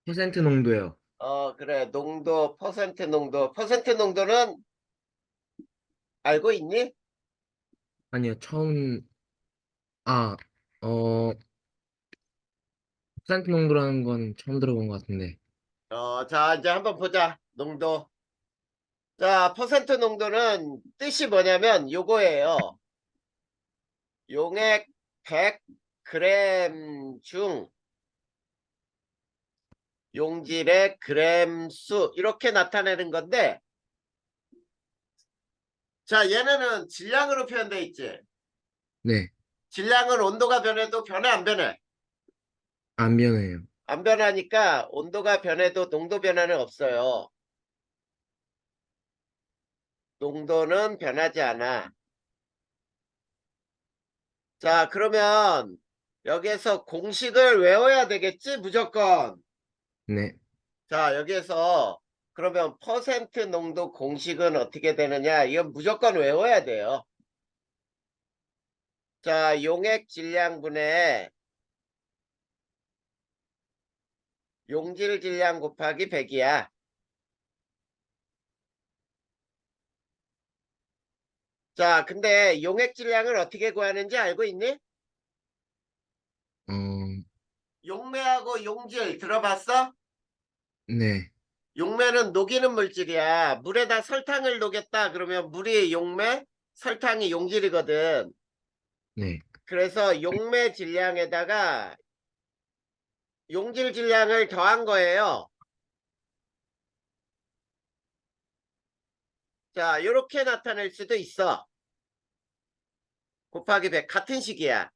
퍼센트 농도요. 그래. 농도, 퍼센트 농도는 알고 있니? 아니요, 아, 어, 퍼센트 농도라는 건 처음 들어본 것 같은데. 자, 이제 한번 보자. 농도. 자, 퍼센트 농도는 뜻이 뭐냐면 요거예요. 용액 100g 중 용질의 그램 수 이렇게 나타내는 건데, 자, 얘네는 질량으로 표현돼 있지. 네, 질량은 온도가 변해도 변해 안 변해? 안 변해요. 안 변하니까 온도가 변해도 농도 변화는 없어요. 농도는 변하지 않아. 자, 그러면 여기에서 공식을 외워야 되겠지? 무조건. 네, 자, 여기에서 그러면 퍼센트 농도 공식은 어떻게 되느냐? 이건 무조건 외워야 돼요. 자, 용액 질량분의 용질 질량 곱하기 100이야. 자, 근데 용액 질량을 어떻게 구하는지 알고 있니? 어, 용매하고 용질 들어봤어? 네, 용매는 녹이는 물질이야. 물에다 설탕을 녹였다 그러면 물이 용매, 설탕이 용질이거든. 네, 그래서 용매 질량에다가 용질 질량을 더한 거예요. 자, 이렇게 나타낼 수도 있어. 곱하기 100 같은 식이야.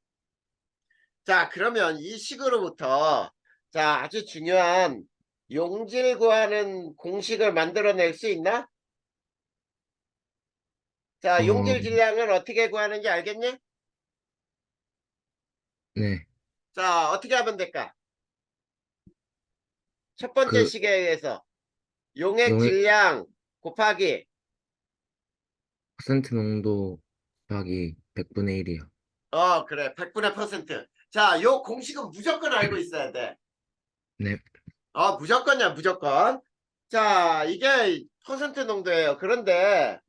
자, 그러면 이 식으로부터 자, 아주 중요한 용질 구하는 공식을 만들어낼 수 있나? 자, 어, 용질 질량은 어떻게 구하는지 알겠니? 네, 자, 어떻게 하면 될까? 첫 번째 그, 식에 의해서 용액 용액 질량 곱하기 퍼센트 농도 곱하기 100분의 1이요. 그래 100분의 퍼센트. 자, 요 공식은 무조건 알고 있어야 돼. 네, 무조건이야 무조건. 자, 이게 퍼센트 농도예요. 그런데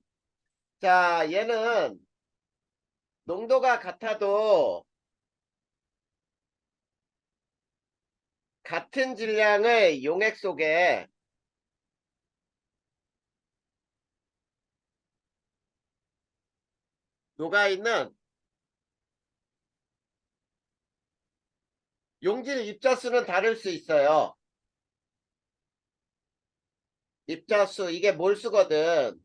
자, 얘는 농도가 같아도 같은 질량의 용액 속에 녹아있는 용질 입자수는 다를 수 있어요. 입자수 이게 몰수거든.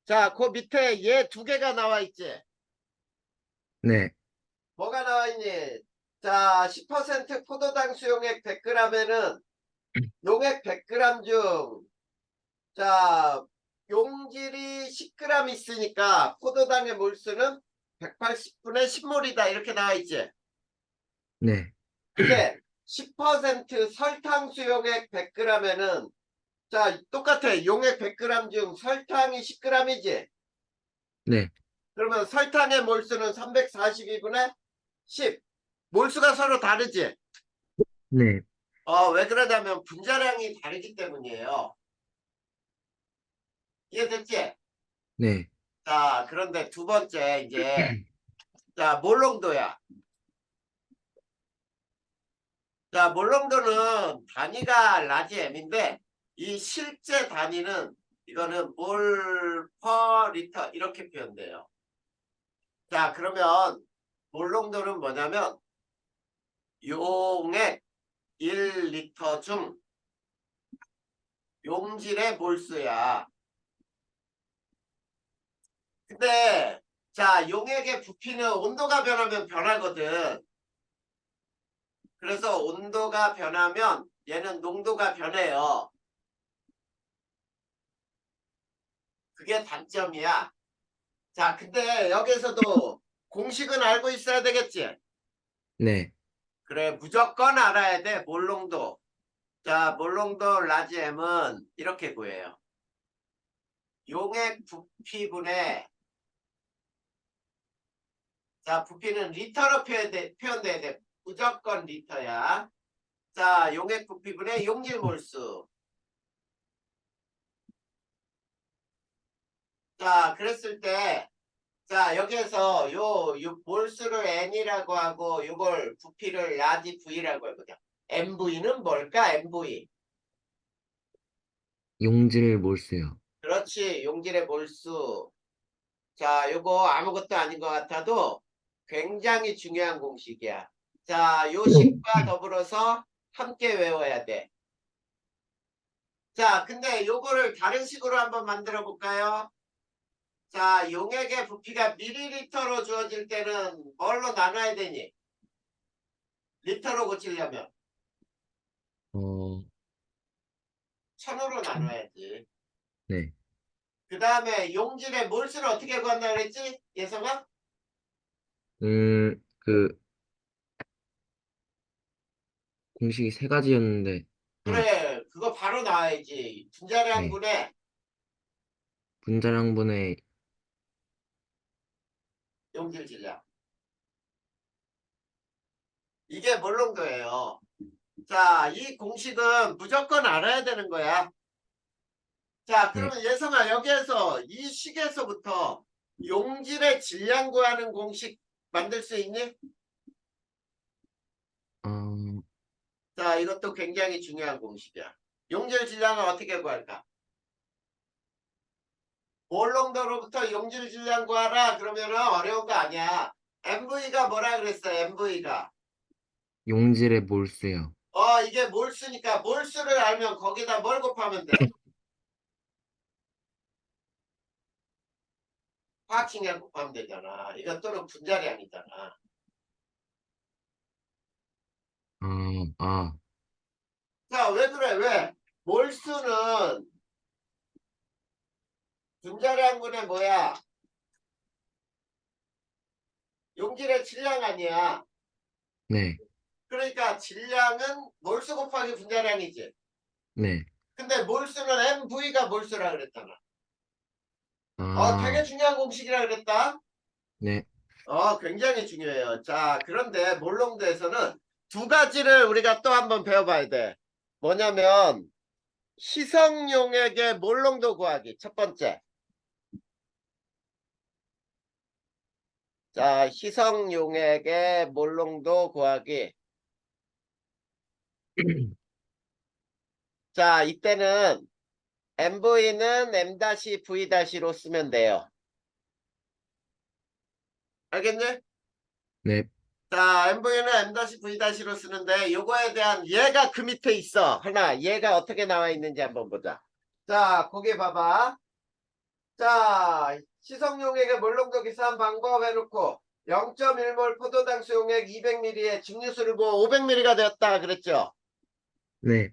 자, 그 밑에 얘 두 개가 나와 있지. 네, 뭐가 나와 있니? 자, 10% 포도당 수용액 100g에는 용액 100g 중, 자, 용질이 10g 있으니까 포도당의 몰수는 180분의 10몰이다. 이렇게 나와 있지. 네, 근데 10% 설탕 수용액 100g에는 자, 똑같아. 용액 100g 중 설탕이 10g이지. 네, 그러면 설탕의 몰수는 342분의 10. 몰수가 서로 다르지. 네, 왜 그러냐면 분자량이 다르기 때문이에요. 이해됐지? 네, 자, 그런데 두 번째 이제 자, 몰롱도야. 자, 몰롱도는 단위가 라지 M인데 이 실제 단위는 이거는 몰 퍼 리터 이렇게 표현돼요. 자, 그러면 몰롱도는 뭐냐면 용액 1리터 중 용질의 몰수야. 근데 자, 용액의 부피는 온도가 변하면 변하거든. 그래서 온도가 변하면 얘는 농도가 변해요. 그게 단점이야. 자, 근데 여기서도 공식은 알고 있어야 되겠지? 네, 그래, 무조건 알아야 돼. 몰농도. 자, 몰농도 라지 M은 이렇게 구해요. 용액 부피분의 자, 부피는 리터로 표현돼야 돼. 무조건 리터야. 자, 용액 부피분의 용질 몰수. 자, 그랬을 때, 자, 여기에서 요 몰수를 N이라고 하고, 요걸 부피를 라지 V라고 하거든. MV는 뭘까? MV. 용질 몰수요. 그렇지. 용질의 몰수. 자, 요거 아무것도 아닌 것 같아도 굉장히 중요한 공식이야. 자, 요 식과 더불어서 함께 외워야 돼. 자, 근데 요거를 다른 식으로 한번 만들어 볼까요? 자, 용액의 부피가 밀리리터로 주어질 때는 뭘로 나눠야 되니? 리터로 고치려면 어, 1000으로 천. 나눠야지. 네. 그 다음에 용질의 몰수를 어떻게 구한다 그랬지? 예성아? 그 공식이 세 가지였는데, 아, 그래, 그거 바로 나와야지. 네. 분자량분의 분자량분의, 용질 질량. 이게 몰롱도예요. 자, 이 공식은 무조건 알아야 되는 거야. 자, 네. 그러면 예성아, 여기에서 이 식에서부터 용질의 질량 구하는 공식 만들 수 있니? 어, 자, 이것도 굉장히 중요한 공식이야. 용질 질량을 어떻게 구할까? 몰롱도로부터 용질 질량 구하라. 그러면은 어려운 거 아니야. MV가 뭐라 그랬어? MV가. 용질의 몰수요. 이게 몰수니까 몰수를 알면 거기다 뭘 곱하면 돼? 화학식량 곱하면 되잖아. 이것 또는 분자량이잖아. 아, 아, 자, 왜 그래? 왜? 몰수는 분자량분의 뭐야? 용질의 질량 아니야. 네. 그러니까 질량은 몰수 곱하기 분자량이지. 네. 근데 몰수는 MV가 몰수라 그랬잖아. 되게 아, 중요한 공식이라 그랬다. 네. 굉장히 중요해요. 자, 그런데 몰롱도에서는 두 가지를 우리가 또 한번 배워봐야 돼. 뭐냐면 희석용액의 몰롱도 구하기. 첫 번째. 자, 희석용액의 몰롱도 구하기. 자, 이때는 MV는 M-V-로 쓰면 돼요. 알겠니? 네. 자, MV는 M-V-로 쓰는데 요거에 대한 얘가 그 밑에 있어. 하나, 얘가 어떻게 나와 있는지 한번 보자. 자, 거기 봐봐. 자, 시성용액의 몰롱도 계산 방법 해놓고 0.1몰 포도당 수용액 200ml에 증류수를 부어 500ml가 되었다 그랬죠. 네.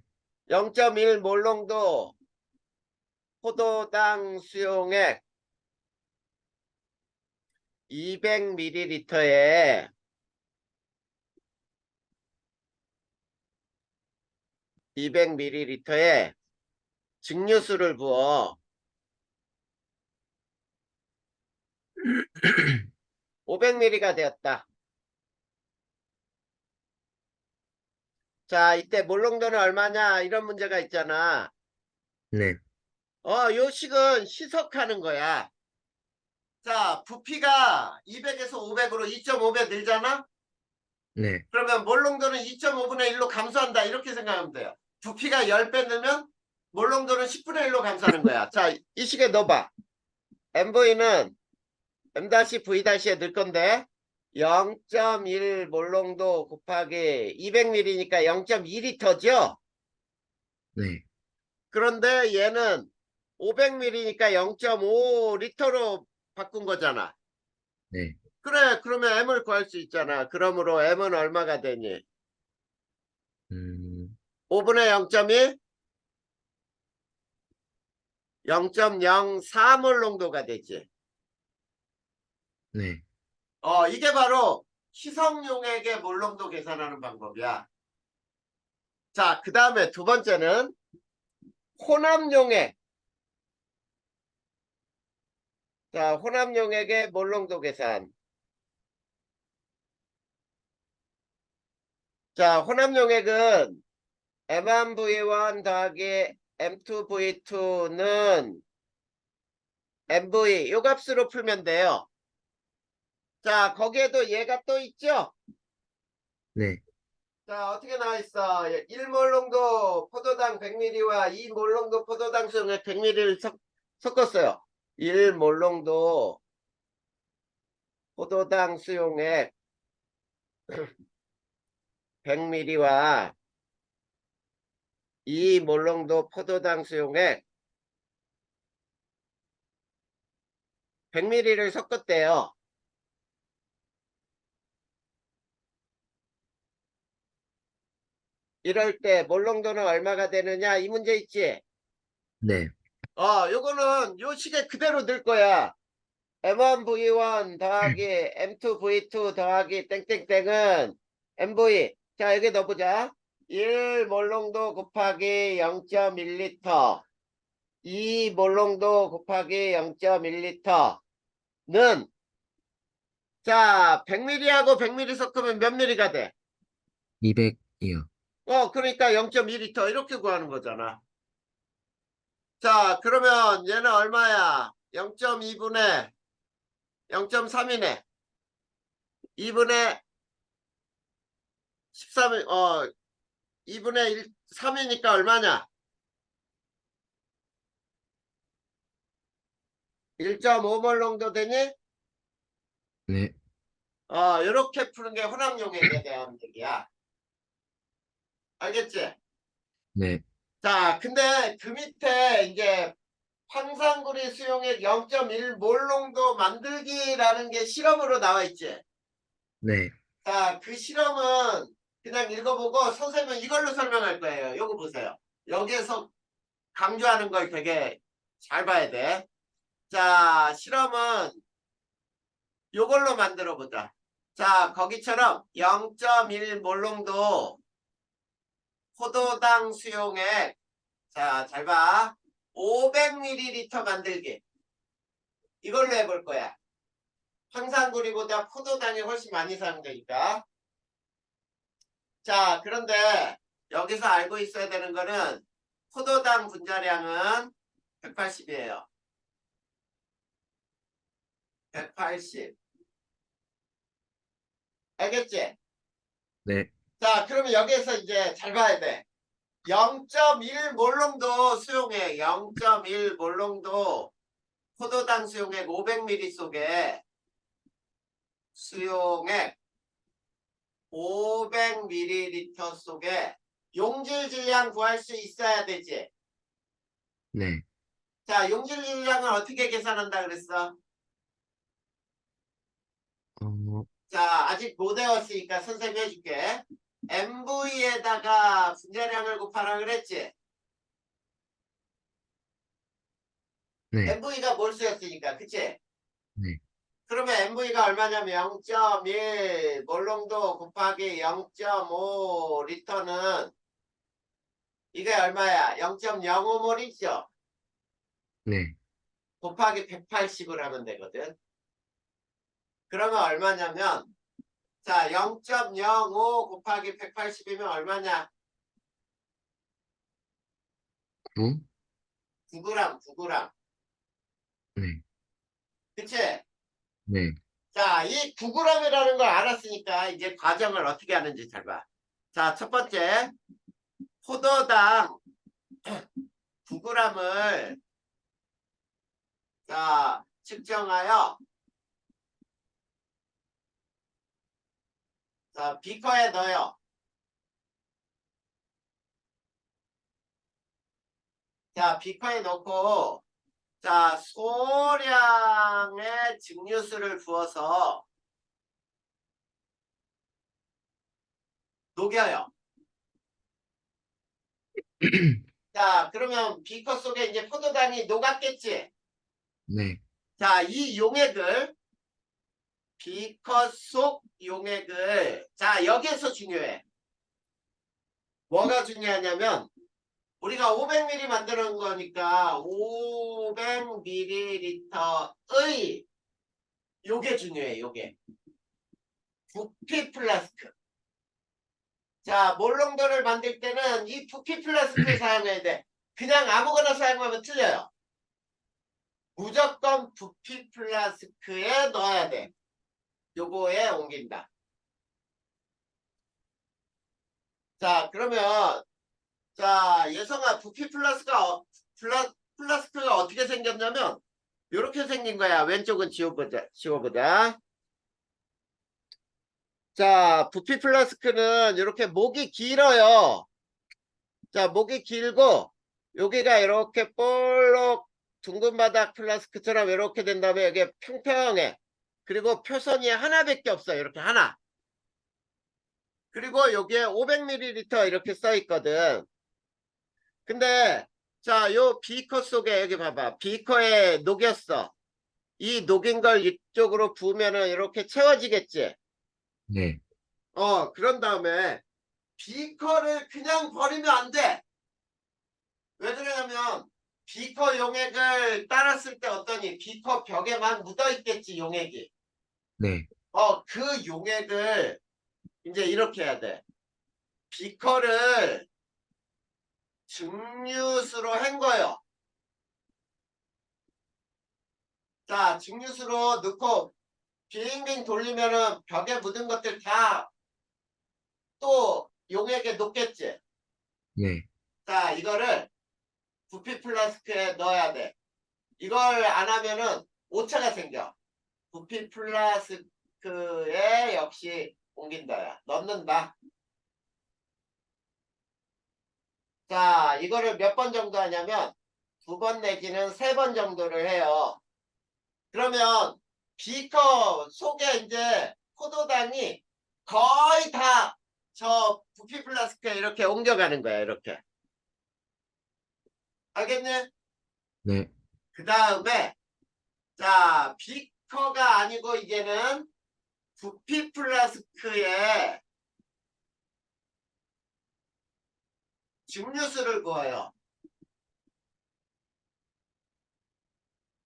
0.1 몰롱도 포도당 수용액 200ml에 200ml에 증류수를 부어 500ml가 되었다. 자, 이때 몰롱도는 얼마냐? 이런 문제가 있잖아. 네. 요 식은 희석하는 거야. 자, 부피가 200에서 500으로 2.5배 늘잖아? 네. 그러면 몰롱도는 2.5분의 1로 감소한다. 이렇게 생각하면 돼요. 부피가 10배 늘면 몰롱도는 10분의 1로 감소하는 거야. 자, 이 식에 넣어봐. MV는 M-V-에 넣을 건데 0.1 몰롱도 곱하기 200ml니까 0.2리터죠? 네. 그런데 얘는 500ml니까 0.5리터로 바꾼 거잖아. 네. 그래, 그러면 M을 구할 수 있잖아. 그러므로 M은 얼마가 되니? 음, 5분의 0.1? 0.04몰 농도가 되지. 네. 이게 바로 희석용액의 몰농도 계산하는 방법이야. 자, 그 다음에 두 번째는 혼합용액. 자, 혼합용액의 몰농도 계산. 자, 혼합용액은 M1V1 더하기 M2V2는 MV 요 값으로 풀면 돼요. 자, 거기에도 얘가 또 있죠? 네, 자, 어떻게 나와 있어? 1몰롱도 포도당 100ml와 2몰롱도 포도당 수용액 100ml를 섞었어요. 1몰롱도 포도당 수용액 100ml와 2몰롱도 포도당 수용액 100ml를 섞었대요. 이럴 때 몰롱도는 얼마가 되느냐? 이 문제 있지? 네, 요거는 요 식에 그대로 넣을 거야. M1V1 더하기 M2V2 더하기 땡땡땡은 MV. 자, 여기 넣어보자. 1 몰롱도 곱하기 0.1리터. 2 몰롱도 곱하기 0.1리터는 자, 100ml하고 100ml 섞으면 몇 ml가 돼? 200이요. 그러니까 0.2리터 이렇게 구하는 거잖아. 자, 그러면 얘는 얼마야? 0.2분의 0.3이네. 2분의 13, 2분의 1, 3이니까 얼마냐? 1.5몰 정도 되니? 네, 요렇게 푸는 게 혼합용액에 대한 얘기야. 알겠지? 네, 자, 근데 그 밑에 이제 황산구리 수용액 0.1몰 농도 만들기라는 게 실험으로 나와 있지? 네, 자, 그 실험은 그냥 읽어보고 선생님은 이걸로 설명할 거예요. 요거 보세요. 여기에서 강조하는 걸 되게 잘 봐야 돼. 자, 실험은 요걸로 만들어 보자. 자, 거기처럼 0.1 몰롱도 포도당 수용액. 자, 잘 봐. 500ml 만들기. 이걸로 해볼 거야. 황산구리보다 포도당이 훨씬 많이 사용되니까. 자, 그런데 여기서 알고 있어야 되는 거는 포도당 분자량은 180이에요. 180. 알겠지? 네, 자, 그러면 여기에서 이제 잘 봐야 돼. 0.1 몰롱도 수용액, 0.1 몰롱도 포도당 수용액 500ml 속에 수용액 500ml 속에 용질 질량 구할 수 있어야 되지. 네. 자, 용질 질량을 어떻게 계산한다 그랬어? 어, 자, 아직 못 외웠으니까 선생님 해줄게. MV에다가 분자량을 곱하라 그랬지? 네, MV가 몰수였으니까, 그치? 네, 그러면 MV가 얼마냐면 0.1 몰롱도 곱하기 0.5 리터는 이게 얼마야? 0.05몰이죠? 네. 곱하기 180을 하면 되거든. 그러면 얼마냐면 자, 0.05 곱하기 180이면 얼마냐? 9? 9g, 9g. 네, 그치? 네, 자, 이 9g이라는 걸 알았으니까 이제 과정을 어떻게 하는지 잘 봐. 자, 첫 번째, 포도당 9g을 자, 측정하여 자, 비커에 넣어요. 자, 비커에 넣고 자, 소량의 증류수를 부어서 녹여요. 자, 그러면 비커 속에 이제 포도당이 녹았겠지? 네, 자, 이 용액을 비커 속 용액을 자, 여기에서 중요해. 뭐가 중요하냐면 우리가 500ml 만드는 거니까 500ml의 요게 중요해. 요게 부피 플라스크. 자, 몰롱도를 만들 때는 이 부피 플라스크를 사용해야 돼. 그냥 아무거나 사용하면 틀려요. 무조건 부피 플라스크에 넣어야 돼. 요거에 옮긴다. 자, 그러면 자, 예성아, 부피 플라스크가 어떻게 생겼냐면 이렇게 생긴 거야. 왼쪽은 지워보자. 지워보자. 자, 부피 플라스크는 이렇게 목이 길어요. 자, 목이 길고 여기가 이렇게 볼록 둥근 바닥 플라스크처럼 이렇게 된 다음에 여기 평평해. 그리고 표선이 하나밖에 없어요. 이렇게 하나. 그리고 여기에 500ml 이렇게 써 있거든. 근데 자, 요 비커 속에 여기 봐봐. 비커에 녹였어. 이 녹인 걸 이쪽으로 부으면은 이렇게 채워지겠지. 네. 그런 다음에 비커를 그냥 버리면 안 돼. 왜 그러냐면 비커 용액을 따랐을 때 어떠니? 비커 벽에 막 묻어 있겠지, 용액이. 네. 그 용액을 이제 이렇게 해야 돼. 비커를 증류수로 헹궈요. 자, 증류수로 넣고 빙빙 돌리면은 벽에 묻은 것들 다 또 용액에 녹겠지. 네. 자, 이거를 부피 플라스크에 넣어야 돼. 이걸 안 하면은 오차가 생겨. 부피 플라스크에 역시 옮긴다야. 넣는다. 자, 이거를 몇 번 정도 하냐면 2번 내지는 3번 정도를 해요. 그러면 비커 속에 이제 포도당이 거의 다 저 부피 플라스크에 이렇게 옮겨가는 거야. 이렇게. 알겠니? 네. 그 다음에 자, 비커가 아니고 이제는 부피 플라스크에 증류수를 부어요.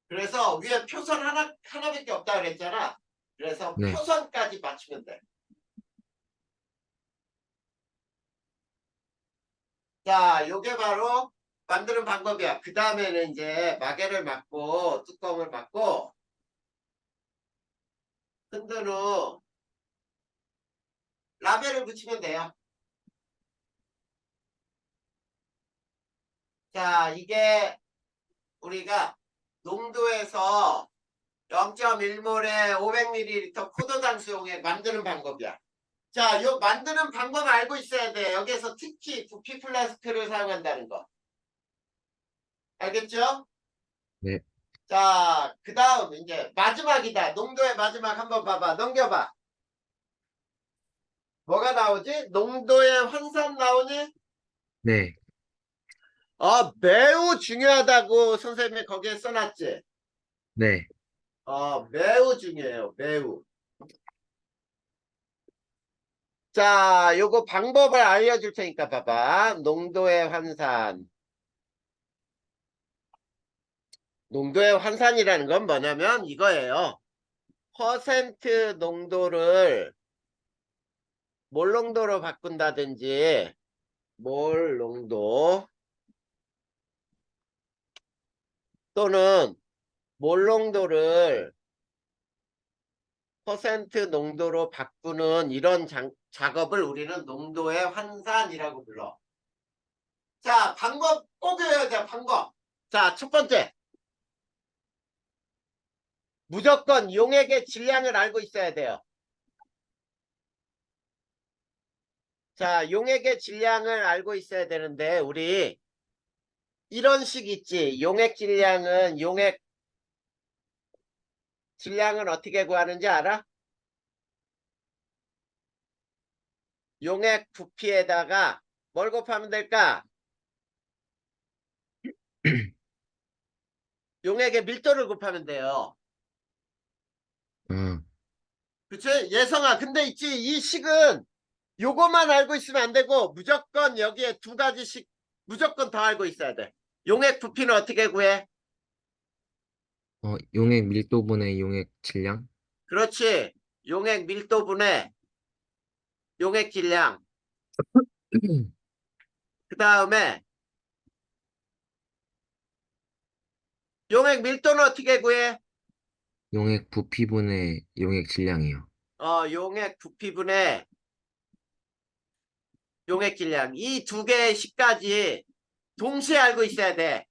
그래서 위에 표선 하나밖에 없다 그랬잖아. 그래서 네. 표선까지 맞추면 돼. 자, 요게 바로 만드는 방법이야. 그 다음에는 이제 마개를 막고 뚜껑을 막고 흔든 후 라벨을 붙이면 돼요. 자, 이게 우리가 농도에서 0.1몰에 500ml 포도당 수용액 만드는 방법이야. 자, 요 만드는 방법 알고 있어야 돼. 여기서 특히 부피 플라스크를 사용한다는 거. 알겠죠? 네. 자, 그 다음 이제 마지막이다. 농도의 마지막 한번 봐봐. 넘겨봐. 뭐가 나오지? 농도의 환산 나오니? 네. 매우 중요하다고 선생님이 거기에 써놨지? 네. 매우 중요해요. 매우. 자, 요거 방법을 알려줄 테니까 봐봐. 농도의 환산. 농도의 환산이라는 건 뭐냐면 이거예요. 퍼센트 농도를 몰 농도로 바꾼다든지 몰 농도 또는 몰 농도를 퍼센트 농도로 바꾸는 이런 작업을 우리는 농도의 환산이라고 불러. 자, 방법 꼭 외워야 돼, 방법. 자, 첫 번째. 무조건 용액의 질량을 알고 있어야 돼요. 자, 용액의 질량을 알고 있어야 되는데, 우리 이런 식 있지. 용액 질량은 어떻게 구하는지 알아? 용액 부피에다가 뭘 곱하면 될까? 용액의 밀도를 곱하면 돼요. 아, 그치? 예성아, 근데 있지. 이 식은 요거만 알고 있으면 안 되고 무조건 여기에 2가지씩 무조건 더 알고 있어야 돼. 용액 부피는 어떻게 구해? 용액 밀도분의 용액 질량? 그렇지. 용액 밀도분의 용액 질량. 그 다음에 용액 밀도는 어떻게 구해? 용액 부피분의 용액 질량이요. 용액 부피분의 용액 질량. 이 두 개의 식까지 동시에 알고 있어야 돼.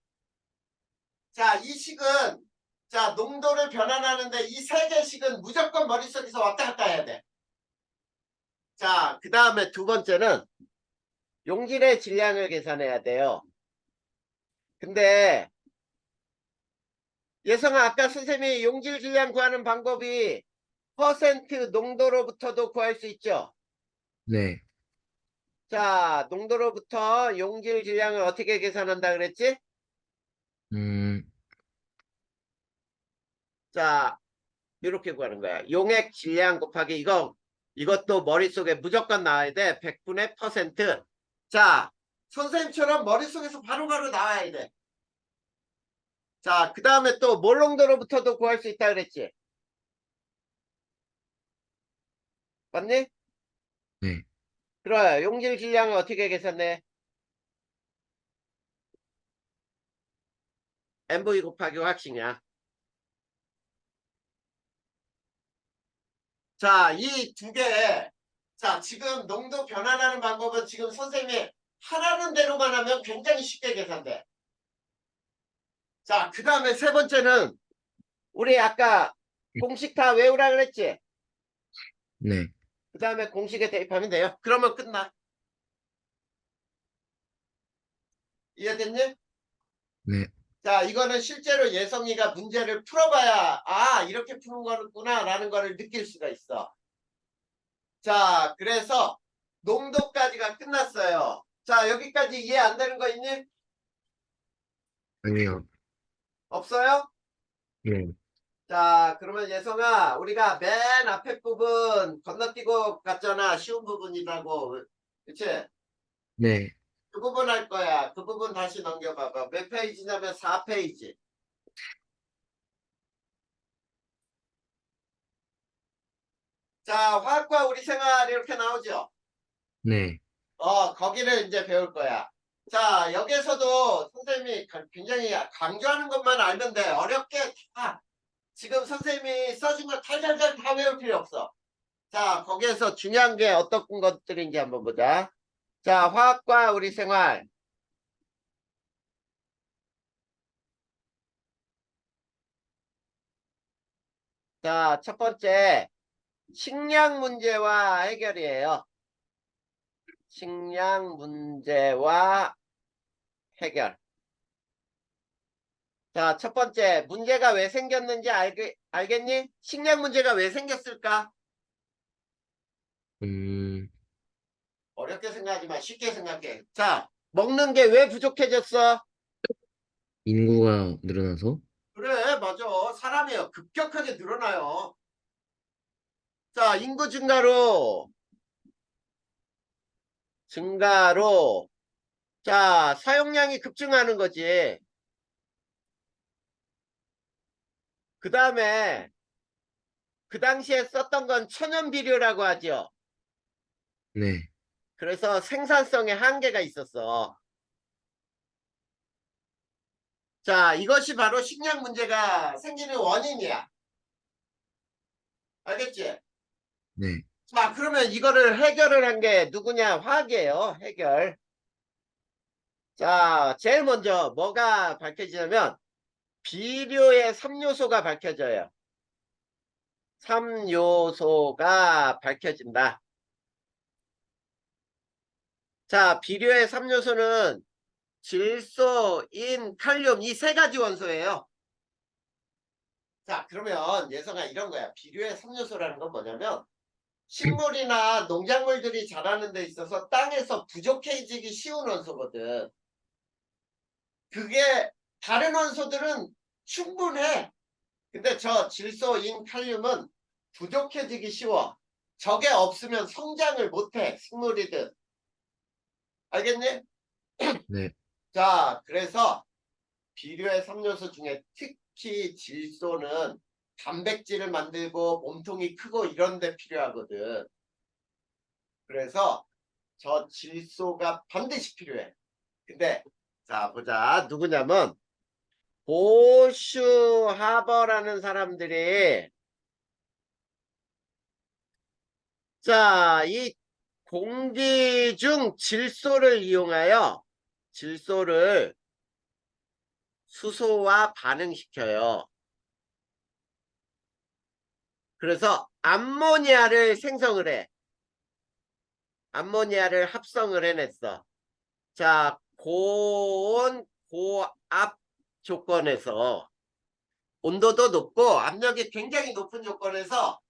자, 이 식은, 자, 농도를 변환하는데 이 세 개 식은 무조건 머릿속에서 왔다 갔다 해야 돼. 자, 그 다음에 두 번째는 용질의 질량을 계산해야 돼요. 근데 예성아, 아까 선생님이 용질 질량 구하는 방법이 퍼센트 농도로부터도 구할 수 있죠. 네. 자, 농도로부터 용질 질량을 어떻게 계산한다 그랬지? 음, 자, 이렇게 구하는 거야. 용액 질량 곱하기 이것도 머릿속에 무조건 나와야 돼. 100분의 퍼센트. 자, 선생님처럼 머릿속에서 바로바로 나와야 돼. 자, 그 다음에 또 몰농도로부터도 구할 수 있다 그랬지? 맞니? 네. 그래, 용질 질량을 어떻게 계산해? MV 곱하기 확식이야. 자, 이 두 개. 자, 지금 농도 변환하는 방법은 지금 선생님이 하라는 대로만 하면 굉장히 쉽게 계산돼. 자, 그 다음에 세 번째는 우리 아까 공식 다 외우라 그랬지? 네. 그 다음에 공식에 대입하면 돼요. 그러면 끝나. 이해됐니? 네. 자, 이거는 실제로 예성이가 문제를 풀어봐야 아, 이렇게 푸는 거구나 라는 거를 느낄 수가 있어. 자, 그래서 농도까지가 끝났어요. 자, 여기까지 이해 안 되는 거 있니? 아니요. 없어요? 네. 자, 그러면 예성아, 우리가 맨 앞에 부분 건너뛰고 갔잖아. 쉬운 부분이라고. 그치? 네. 그 부분 할 거야. 그 부분 다시 넘겨봐봐. 몇 페이지냐면 4페이지. 자, 화학과 우리 생활 이렇게 나오죠? 네. 거기를 이제 배울 거야. 자, 여기서도 선생님이 굉장히 강조하는 것만 알면 돼. 어렵게 다, 지금 선생님이 써준 거 탈탈탈 다 외울 필요 없어. 자, 거기에서 중요한 게 어떤 것들인지 한번 보자. 자, 화학과 우리 생활. 자, 첫 번째, 식량 문제와 해결이에요. 식량 문제와 해결. 자, 첫 번째, 문제가 왜 생겼는지 알겠니? 식량 문제가 왜 생겼을까? 음, 어렵게 생각하지 마. 쉽게 생각해. 자, 먹는 게 왜 부족해졌어? 인구가 늘어나서? 그래, 맞아. 사람이 급격하게 늘어나요. 자, 인구 증가로, 자, 사용량이 급증하는 거지. 그 다음에, 그 당시에 썼던 건 천연비료라고 하죠. 네. 그래서 생산성에 한계가 있었어. 자, 이것이 바로 식량 문제가 생기는 원인이야. 알겠지? 네. 자, 그러면 이거를 해결을 한 게 누구냐? 화학이에요. 해결. 자, 제일 먼저 뭐가 밝혀지냐면 비료의 3요소가 밝혀져요. 3요소가 밝혀진다. 자, 비료의 3요소는 질소, 인, 칼륨 이 세 가지 원소예요. 자, 그러면 예성아 이런 거야. 비료의 3요소라는 건 뭐냐면 식물이나 농작물들이 자라는 데 있어서 땅에서 부족해지기 쉬운 원소거든. 그게 다른 원소들은 충분해. 근데 저 질소, 인, 칼륨은 부족해지기 쉬워. 저게 없으면 성장을 못해. 식물이든. 알겠니? 네. 자, 그래서 비료의 3요소 중에 특히 질소는 단백질을 만들고 몸통이 크고 이런 데 필요하거든. 그래서 저 질소가 반드시 필요해. 근데 자 보자. 누구냐면 보슈하버라는 사람들이 자, 이 공기 중 질소를 이용하여 질소를 수소와 반응시켜요. 그래서 암모니아를 생성을 해. 암모니아를 합성을 해냈어. 자, 고온, 고압 조건에서 온도도 높고 압력이 굉장히 높은 조건에서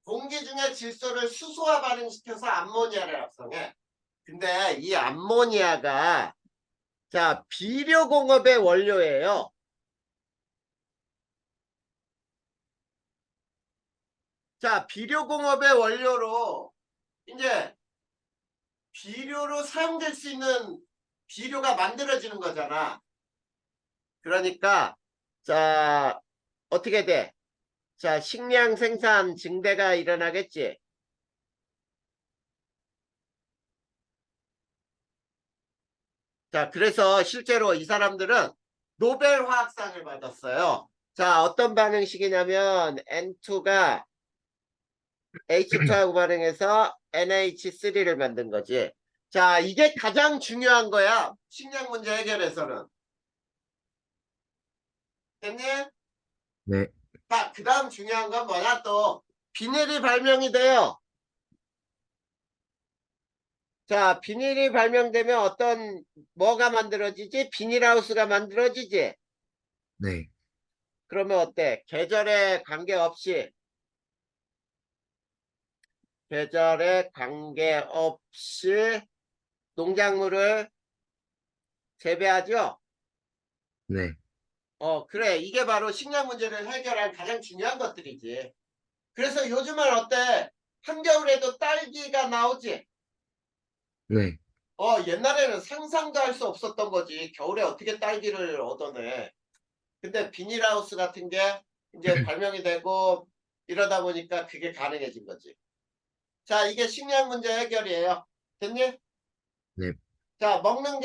공기 중에 질소를 수소와 반응시켜서 암모니아를 합성해. 근데 이 암모니아가 자, 비료공업의 원료예요. 자, 비료공업의 원료로 이제 비료로 사용될 수 있는 비료가 만들어지는 거잖아. 그러니까 자, 어떻게 돼? 자, 식량 생산 증대가 일어나겠지. 자, 그래서 실제로 이 사람들은 노벨 화학상을 받았어요. 자, 어떤 방정식이냐면 N2가 H2하고 반응해서 NH3를 만든 거지. 자, 이게 가장 중요한 거야. 식량 문제 해결에서는. 됐니? 네. 자, 그 다음 중요한 건 뭐냐 또. 비닐이 발명이 돼요. 자, 비닐이 발명되면 뭐가 만들어지지? 비닐하우스가 만들어지지? 네. 그러면 어때? 계절에 관계없이 농작물을 재배하죠? 네. 그래. 이게 바로 식량 문제를 해결할 가장 중요한 것들이지. 그래서 요즘은 어때? 한겨울에도 딸기가 나오지? 네. 옛날에는 상상도 할 수 없었던 거지. 겨울에 어떻게 딸기를 얻어내. 근데 비닐하우스 같은 게 이제 발명이 되고 이러다 보니까 그게 가능해진 거지. 자, 이게 식량 문제 해결이에요. 됐니? 네. 자, 먹는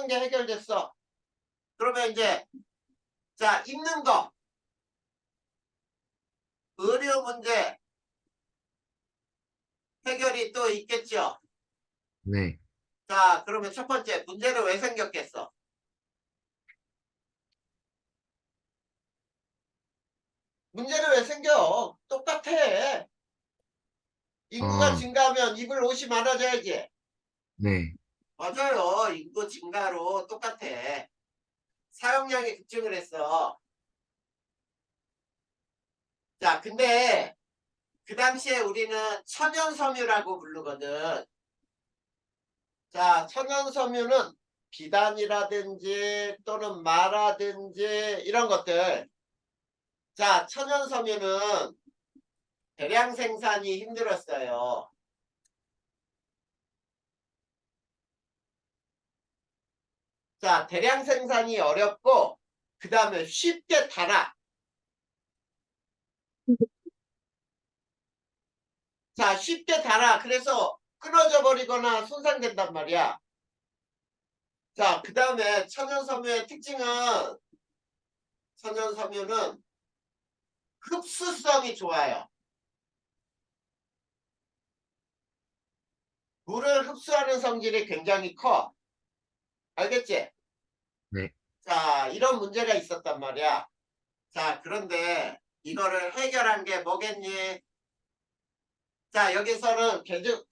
게 해결됐어. 그러면 이제, 자, 입는 거. 의료 문제 해결이 또 있겠죠. 네. 자, 그러면 첫 번째, 문제는 왜 생겼겠어? 문제는 왜 생겨? 똑같아. 인구가 아, 증가하면 입을 옷이 많아져야지. 네. 맞아요. 인구 증가로 똑같아. 사용량이 급증을 했어. 자, 근데 그 당시에 우리는 천연섬유라고 부르거든. 자, 천연섬유는 비단이라든지 또는 마라든지 이런 것들. 자, 천연섬유는 대량 생산이 힘들었어요. 자, 대량 생산이 어렵고 그 다음에 쉽게 달아. 자, 쉽게 달아. 그래서 끊어져 버리거나 손상된단 말이야. 자, 그 다음에 천연섬유의 특징은 천연섬유는 흡수성이 좋아요. 물을 흡수하는 성질이 굉장히 커. 알겠지? 네. 자, 이런 문제가 있었단 말이야. 자, 그런데 이거를 해결한 게 뭐겠니? 자, 여기서는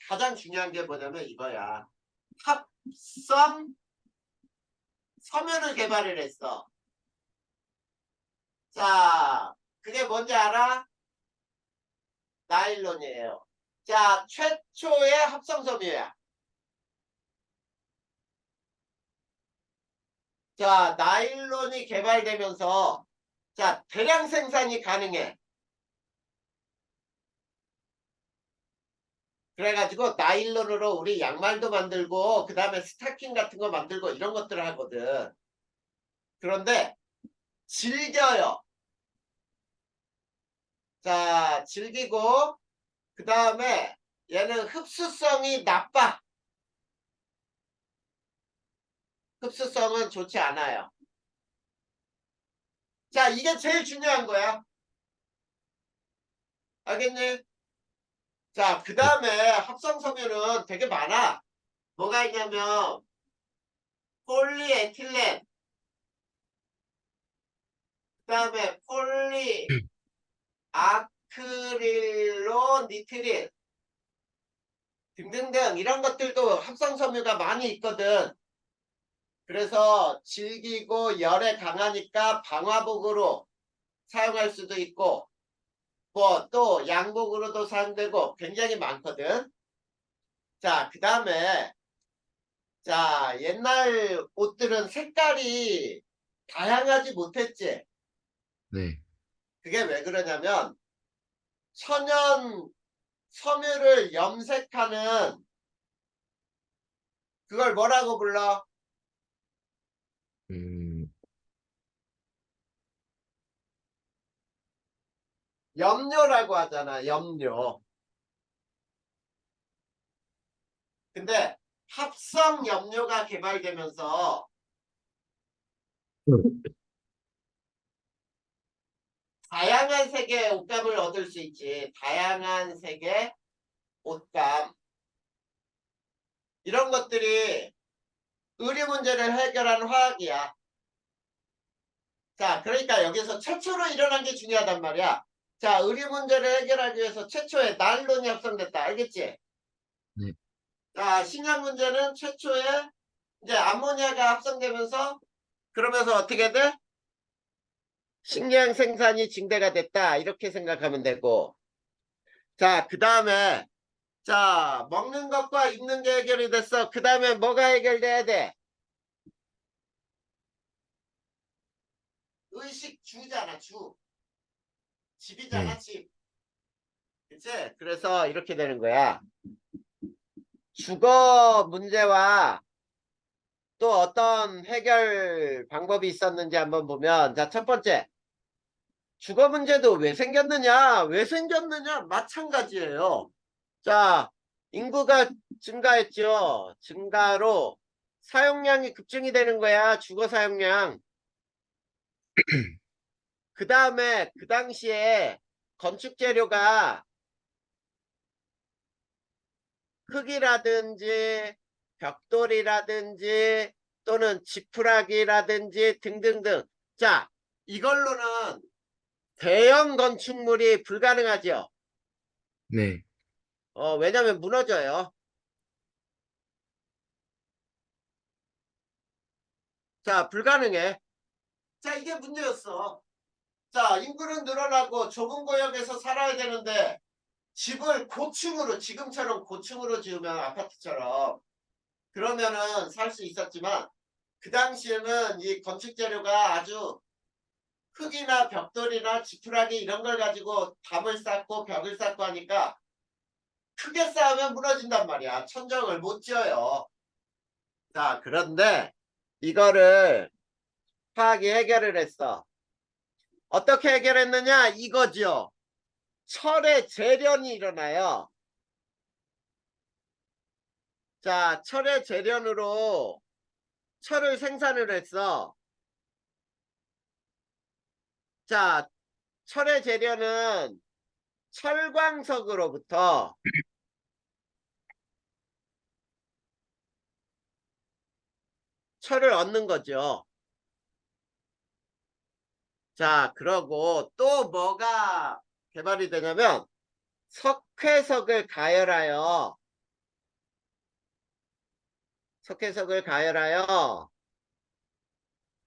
가장 중요한 게 뭐냐면 이거야. 합성 섬유를 개발을 했어. 자, 그게 뭔지 알아? 나일론이에요. 자, 최초의 합성 섬유야. 자, 나일론이 개발되면서 자, 대량 생산이 가능해. 그래가지고 나일론으로 우리 양말도 만들고 그 다음에 스타킹 같은 거 만들고 이런 것들을 하거든. 그런데 질겨요. 자, 질기고 그 다음에 얘는 흡수성이 나빠. 흡수성은 좋지 않아요. 자, 이게 제일 중요한 거야. 알겠니? 자, 그 네. 다음에 합성 섬유는 되게 많아. 뭐가 있냐면 폴리에틸렌, 그 다음에 폴리아크릴로 니트릴 등등등 이런 것들도 합성 섬유가 많이 있거든. 그래서 질기고 열에 강하니까 방화복으로 사용할 수도 있고 뭐 또 양복으로도 사용되고 굉장히 많거든. 자, 그 다음에 자, 옛날 옷들은 색깔이 다양하지 못했지. 네. 그게 왜 그러냐면 천연 섬유를 염색하는 그걸 뭐라고 불러? 음, 염료라고 하잖아. 염료. 근데 합성 염료가 개발되면서 다양한 색의 옷감을 얻을 수 있지. 다양한 색의 옷감. 이런 것들이 의료 문제를 해결한 화학이야. 자, 그러니까 여기서 최초로 일어난 게 중요하단 말이야. 자, 의료 문제를 해결하기 위해서 최초에 나일론이 합성됐다. 알겠지? 네. 자, 식량 문제는 최초에 이제 암모니아가 합성되면서 그러면서 어떻게 돼? 식량 생산이 증대가 됐다. 이렇게 생각하면 되고. 자, 그 다음에 자, 먹는 것과 입는 게 해결이 됐어. 그 다음에 뭐가 해결돼야 돼? 의식 주잖아, 주. 집이잖아, 네. 집. 그치? 그래서 이렇게 되는 거야. 주거 문제와 또 어떤 해결 방법이 있었는지 한번 보면, 자, 첫 번째. 주거 문제도 왜 생겼느냐? 왜 생겼느냐? 마찬가지예요. 자, 인구가 증가했죠. 증가로 사용량이 급증이 되는 거야. 주거 사용량. 그 다음에 그 당시에 건축 재료가 흙이라든지 벽돌이라든지 또는 지푸라기라든지 등등등. 자, 이걸로는 대형 건축물이 불가능하죠. 네. 왜냐면 무너져요. 자, 불가능해. 자, 이게 문제였어. 자, 인구는 늘어나고 좁은 구역에서 살아야 되는데 집을 고층으로 지금처럼 고층으로 지으면 아파트처럼 그러면은 살 수 있었지만 그 당시에는 이 건축 재료가 아주 흙이나 벽돌이나 지푸라기 이런 걸 가지고 담을 쌓고 벽을 쌓고 하니까 크게 쌓으면 무너진단 말이야. 천정을 못 지어요. 자, 그런데 이거를 화학이 해결을 했어. 어떻게 해결했느냐? 이거죠. 철의 재련이 일어나요. 자, 철의 재련으로 철을 생산을 했어. 자, 철의 재련은 철광석으로부터 철을 얻는 거죠. 자, 그러고 또 뭐가 개발이 되냐면 석회석을 가열하여 석회석을 가열하여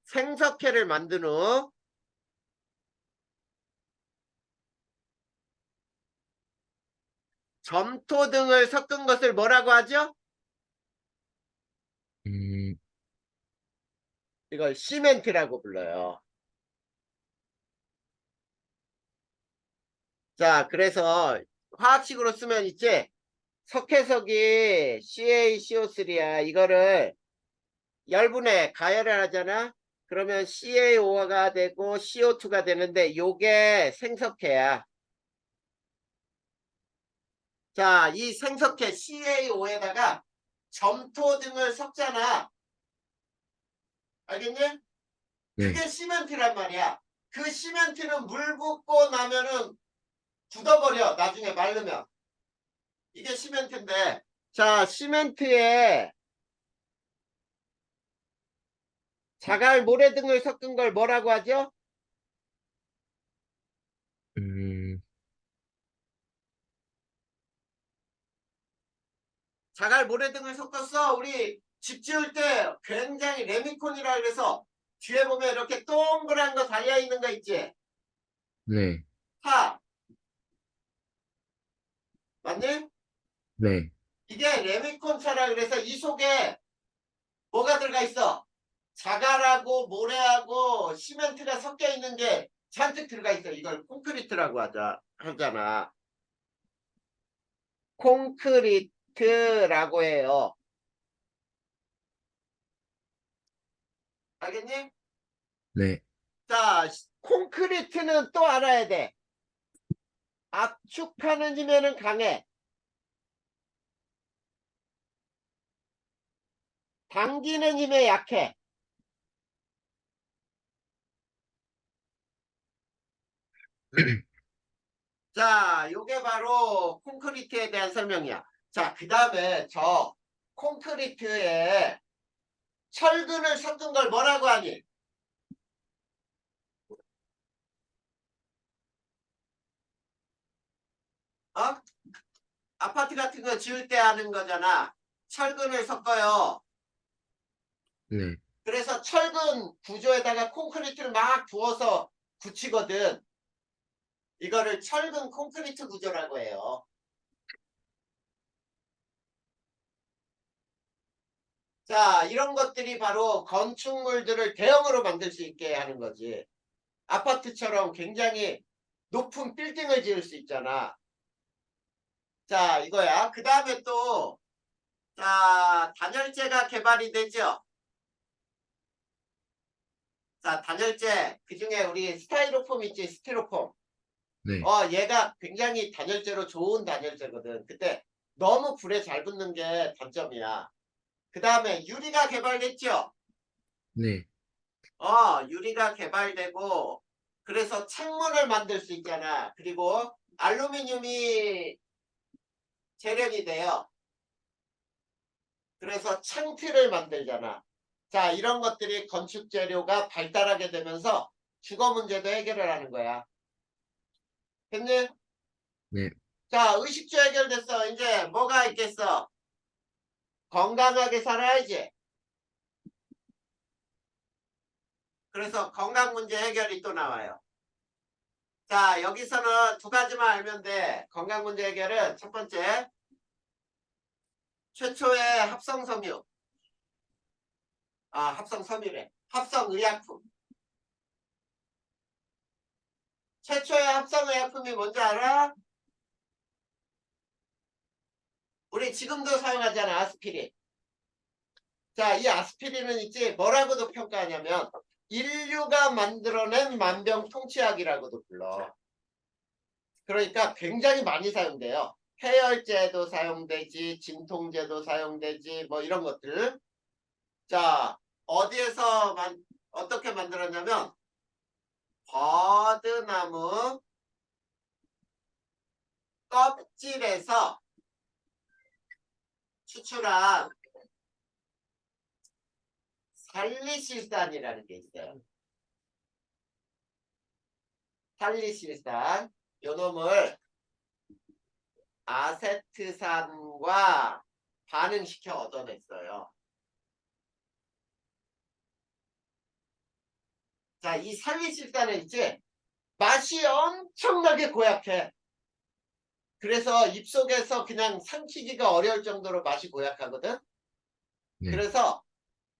생석회를 만든 후 점토 등을 섞은 것을 뭐라고 하죠? 음, 이걸 시멘트라고 불러요. 자, 그래서 화학식으로 쓰면 있지 석회석이 CaCO3야. 이거를 열분해 가열을 하잖아. 그러면 CaO가 되고 CO2가 되는데 요게 생석회야. 자, 이 생석회 CaO에다가 점토 등을 섞잖아. 알겠니? 네. 그게 시멘트란 말이야. 그 시멘트는 물 붓고 나면은 굳어버려. 나중에 마르면. 이게 시멘트인데, 자, 시멘트에 자갈 모래 등을 섞은 걸 뭐라고 하죠? 음, 자갈 모래 등을 섞었어. 우리 집 지을 때 굉장히 레미콘이라 그래서 뒤에 보면 이렇게 동그란 거 달려있는 거 있지? 네. 파. 맞니? 네. 이게 레미콘차라 그래서 이 속에 뭐가 들어가 있어? 자갈하고 모래하고 시멘트가 섞여 있는 게 잔뜩 들어가 있어. 이걸 콘크리트라고 하잖아. 콘크리트라고 해요. 알겠니? 네. 자, 콘크리트는 또 알아야 돼. 압축하는 힘에는 강해. 당기는 힘에 약해. 자, 요게 바로 콘크리트에 대한 설명이야. 자, 그 다음에 저 콘크리트에 철근을 섞은 걸 뭐라고 하니? 어? 아파트 같은 거 지을 때 하는 거잖아. 철근을 섞어요. 네. 그래서 철근 구조에다가 콘크리트를 막 부어서 붙이거든. 이거를 철근 콘크리트 구조라고 해요. 자, 이런 것들이 바로 건축물들을 대형으로 만들 수 있게 하는 거지. 아파트처럼 굉장히 높은 빌딩을 지을 수 있잖아. 자, 이거야. 그 다음에 또, 자, 단열재가 개발이 되죠. 자, 단열재. 그 중에 우리 스타이로폼 있지, 스티로폼. 네. 얘가 굉장히 단열재로 좋은 단열재거든. 근데 너무 불에 잘 붙는 게 단점이야. 그 다음에 유리가 개발됐죠. 네. 유리가 개발되고, 그래서 창문을 만들 수 있잖아. 그리고 알루미늄이 재련이 돼요. 그래서 창틀을 만들잖아. 자, 이런 것들이 건축 재료가 발달하게 되면서 주거 문제도 해결을 하는 거야. 됐니? 네. 자, 의식주 해결됐어. 이제 뭐가 있겠어? 건강하게 살아야지. 그래서 건강 문제 해결이 또 나와요. 자, 여기서는 두 가지만 알면 돼. 건강 문제 해결은 첫 번째, 최초의 합성섬유. 합성섬유래. 합성의약품. 최초의 합성의약품이 뭔지 알아? 우리 지금도 사용하잖아, 아스피린. 자, 이 아스피린은 있지, 뭐라고도 평가하냐면, 인류가 만들어낸 만병통치약이라고도 불러. 그러니까 굉장히 많이 사용돼요. 해열제도 사용되지, 진통제도 사용되지, 뭐 이런 것들. 자, 어디에서 어떻게 만들었냐면, 버드나무 껍질에서 추출한 살리실산이라는 게 있어요. 살리실산. 요 놈을 아세트산과 반응시켜 얻어냈어요. 자, 이 살리실산은 있지? 맛이 엄청나게 고약해. 그래서 입속에서 그냥 삼키기가 어려울 정도로 맛이 고약하거든. 네. 그래서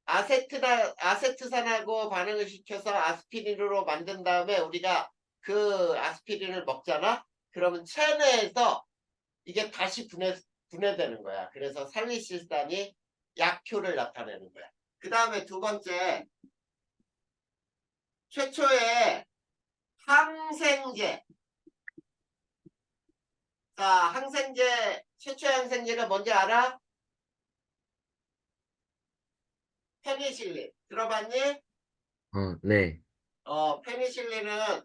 아세트산하고 반응을 시켜서 아스피린으로 만든 다음에 우리가 그 아스피린을 먹잖아? 그러면 체내에서 이게 다시 분해되는 거야. 그래서 살리실산이 약효를 나타내는 거야. 그 다음에 두 번째, 최초의 항생제. 자, 최초의 항생제가 뭔지 알아? 페니실린. 들어봤니? 네, 페니실린은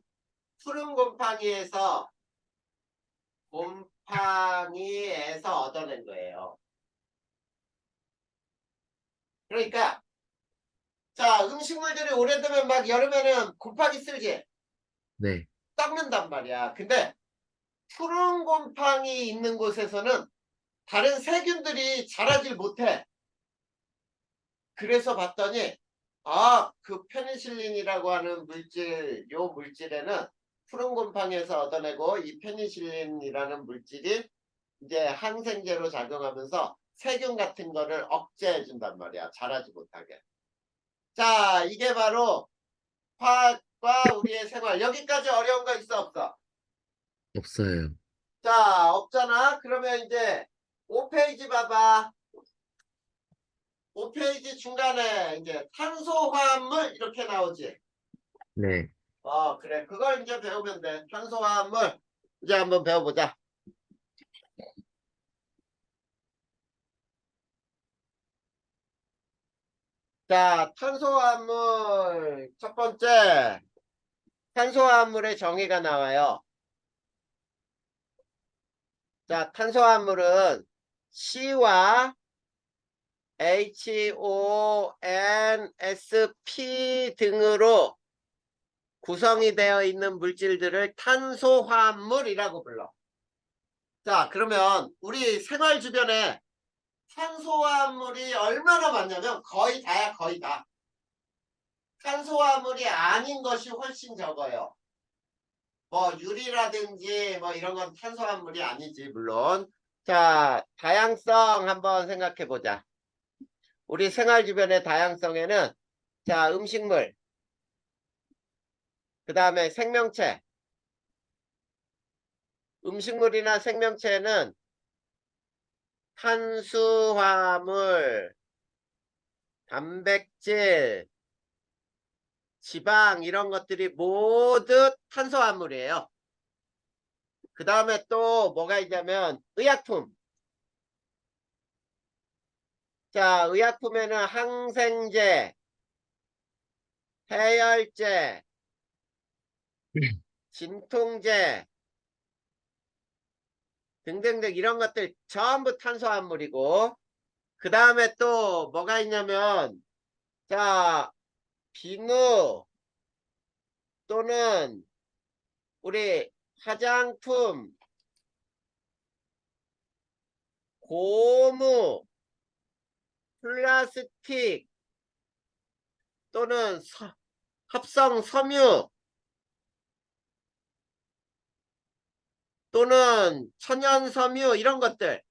푸른 곰팡이에서 얻어낸 거예요. 그러니까 자, 음식물들이 오래되면 막 여름에는 곰팡이 쓸지 네, 썩는단 말이야. 근데 푸른 곰팡이 있는 곳에서는 다른 세균들이 자라질 못해. 그래서 봤더니 그 페니실린이라고 하는 물질, 요 물질에는 푸른 곰팡이에서 얻어내고 이 페니실린이라는 물질이 이제 항생제로 작용하면서 세균 같은 거를 억제해 준단 말이야. 자라지 못하게. 자, 이게 바로 화학과 우리의 생활. 여기까지 어려운 거 있어 없어? 없어요. 자, 없잖아. 그러면 이제 5페이지 봐봐. 5페이지 중간에 이제 탄소화합물 이렇게 나오지. 네, 그래. 그걸 이제 배우면 돼. 탄소화합물. 이제 한번 배워보자. 자, 탄소화합물. 첫 번째. 탄소화합물의 정의가 나와요. 자, 탄소화합물은 C와 HONSP 등으로 구성이 되어 있는 물질들을 탄소화합물이라고 불러. 자, 그러면 우리 생활 주변에 탄소화합물이 얼마나 많냐면 거의 다야, 거의 다. 탄소화물이 아닌 것이 훨씬 적어요. 뭐 유리라든지 뭐 이런 건 탄소화물이 아니지 물론. 자, 다양성 한번 생각해 보자. 우리 생활 주변의 다양성에는 자, 음식물, 그 다음에 생명체. 음식물이나 생명체는 탄수화물, 단백질, 지방 이런 것들이 모두 탄수화물이에요. 그 다음에 또 뭐가 있냐면 의약품. 자, 의약품에는 항생제, 해열제, 진통제 등등등 이런 것들 전부 탄수화물이고 그 다음에 또 뭐가 있냐면 자, 비누 또는 우리 화장품, 고무, 플라스틱 또는 합성 섬유 또는 천연 섬유 이런 것들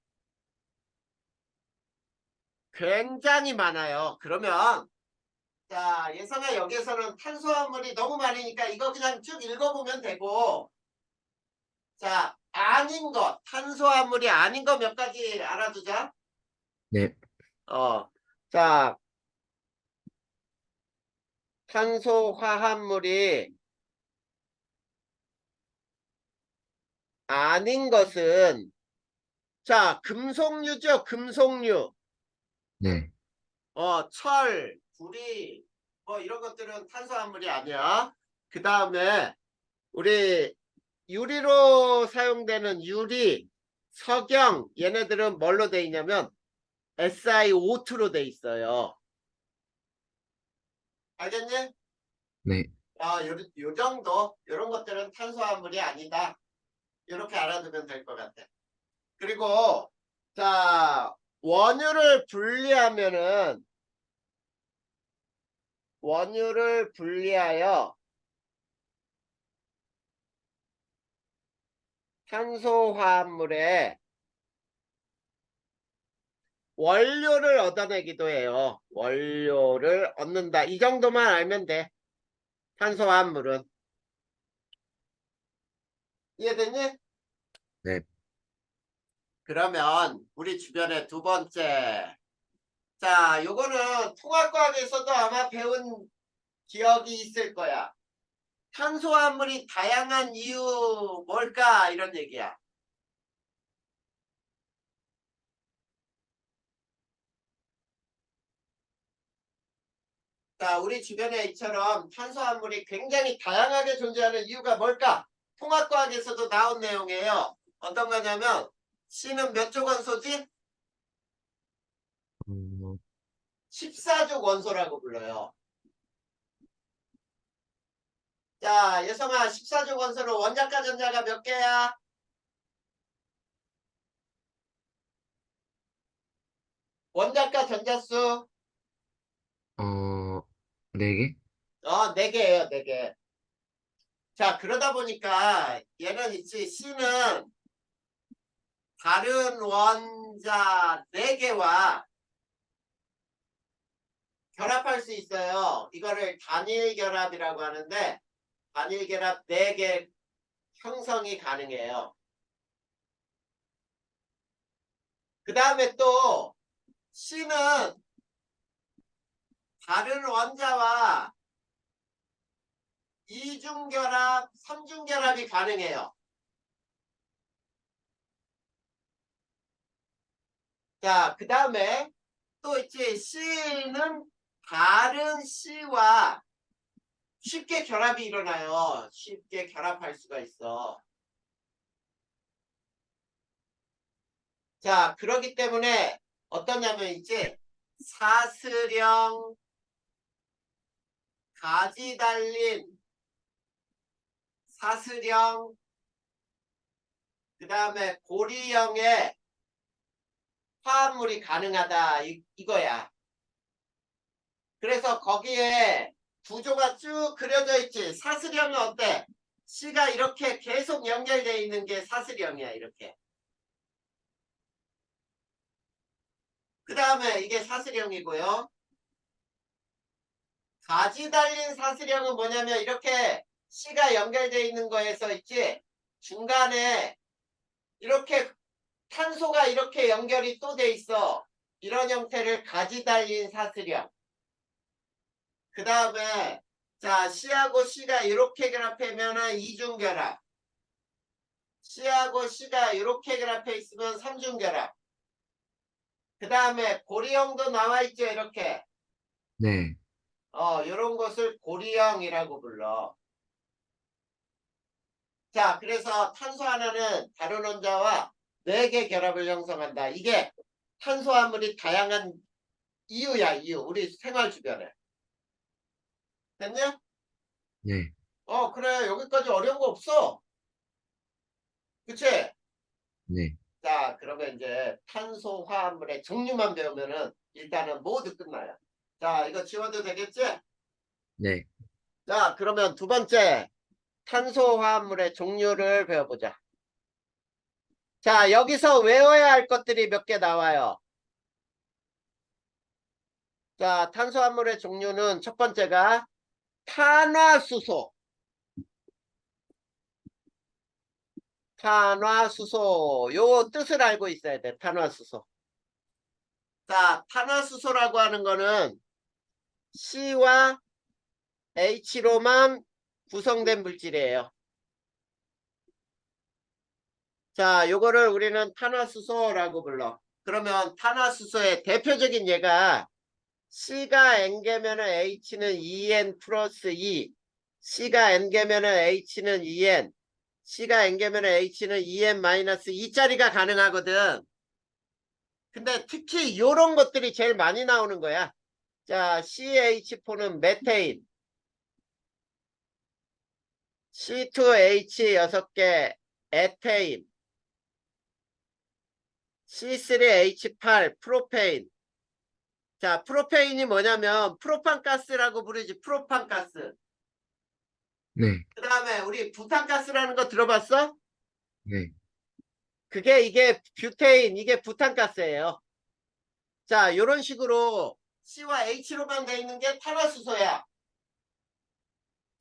굉장히 많아요. 그러면 자, 예성아 여기에서는 탄수화물이 너무 많으니까 이거 그냥 쭉 읽어보면 되고 자, 아닌 것, 탄수화물이 아닌 거 몇 가지 알아두자. 네, 자, 탄소화합물이 아닌 것은 자, 금속류죠, 금속류. 네, 철, 구리, 뭐 이런 것들은 탄수화물이 아니야. 그 다음에 우리 유리로 사용되는 유리, 석영 얘네들은 뭘로 돼 있냐면 SiO2로 돼 있어요. 알겠니? 네, 요 정도 이런 것들은 탄수화물이 아니다. 이렇게 알아두면 될 것 같아. 그리고 자, 원유를 분리하여 탄소화물에 원료를 얻어내기도 해요. 원료를 얻는다. 이 정도만 알면 돼. 탄소화물은. 이해됐니? 네. 그러면 우리 주변에 두 번째. 자, 요거는 통합과학에서도 아마 배운 기억이 있을 거야. 탄소화물이 다양한 이유 뭘까? 이런 얘기야. 자, 우리 주변에 이처럼 탄수화물이 굉장히 다양하게 존재하는 이유가 뭘까? 통합과학에서도 나온 내용이에요. 어떤 거냐면 C는 몇 족 원소지? 어, 14족 원소라고 불러요. 자, 예성아, 14족 원소는 원자과 전자가 몇 개야? 원자과 전자수? 어, 4개? 4개예요, 4개. 자, 그러다 보니까 얘는 있지, C는 다른 원자 4개와 결합할 수 있어요. 이거를 단일 결합이라고 하는데, 단일 결합 4개 형성이 가능해요. 그 다음에 또 C는 다른 원자와 이중결합, 삼중결합이 가능해요. 자, 그 다음에 또 있지. C는 다른 C와 쉽게 결합이 일어나요. 쉽게 결합할 수가 있어. 자, 그러기 때문에 어떠냐면 있지. 사슬형, 가지 달린 사슬형, 그 다음에 고리형의 화합물이 가능하다. 이거야. 그래서 거기에 구조가 쭉 그려져 있지. 사슬형은 어때? C가 이렇게 계속 연결되어 있는 게 사슬형이야. 이렇게. 그 다음에 이게 사슬형이고요. 가지 달린 사슬형은 뭐냐면 이렇게 C가 연결되어 있는 거에서 있지. 중간에 이렇게 탄소가 이렇게 연결이 또 돼 있어. 이런 형태를 가지 달린 사슬형. 그 다음에 자 C하고 C가 이렇게 결합하면 이중결합. C하고 C가 이렇게 결합해 있으면 삼중결합. 그 다음에 고리형도 나와 있죠. 이렇게. 네, 이런 것을 고리형이라고 불러. 자, 그래서 탄소 하나는 다른 원자와 4개 결합을 형성한다. 이게 탄소화물이 다양한 이유야, 이유. 우리 생활 주변에. 됐냐? 네, 그래. 여기까지 어려운 거 없어. 그치? 네, 자, 그러면 이제 탄소화물의 종류만 배우면은 일단은 모두 끝나요. 자, 이거 지워도 되겠지? 네. 자, 그러면 두 번째 탄소화물의 종류를 배워보자. 자, 여기서 외워야 할 것들이 몇 개 나와요. 자, 탄수화물의 종류는 첫 번째가 탄화수소. 탄화수소. 요 뜻을 알고 있어야 돼. 탄화수소. 자, 탄화수소라고 하는 거는 C와 H로만 구성된 물질이에요. 자, 요거를 우리는 탄화수소라고 불러. 그러면 탄화수소의 대표적인 예가 C가 N개면은 H는 2N 플러스 2. C가 N개면은 H는 2N. C가 N개면은 H는 2N 마이너스 2짜리가 가능하거든. 근데 특히 요런 것들이 제일 많이 나오는 거야. 자, CH4는 메테인. C2H 6개 에테인. C3H8 프로페인. 자, 프로페인이 뭐냐면 프로판가스라고 부르지. 프로판가스. 네, 그 다음에 우리 부탄가스라는 거 들어봤어? 네, 이게 뷰테인, 이게 부탄가스예요. 자, 이런 식으로 C와 H로만 돼 있는 게 탄화수소야.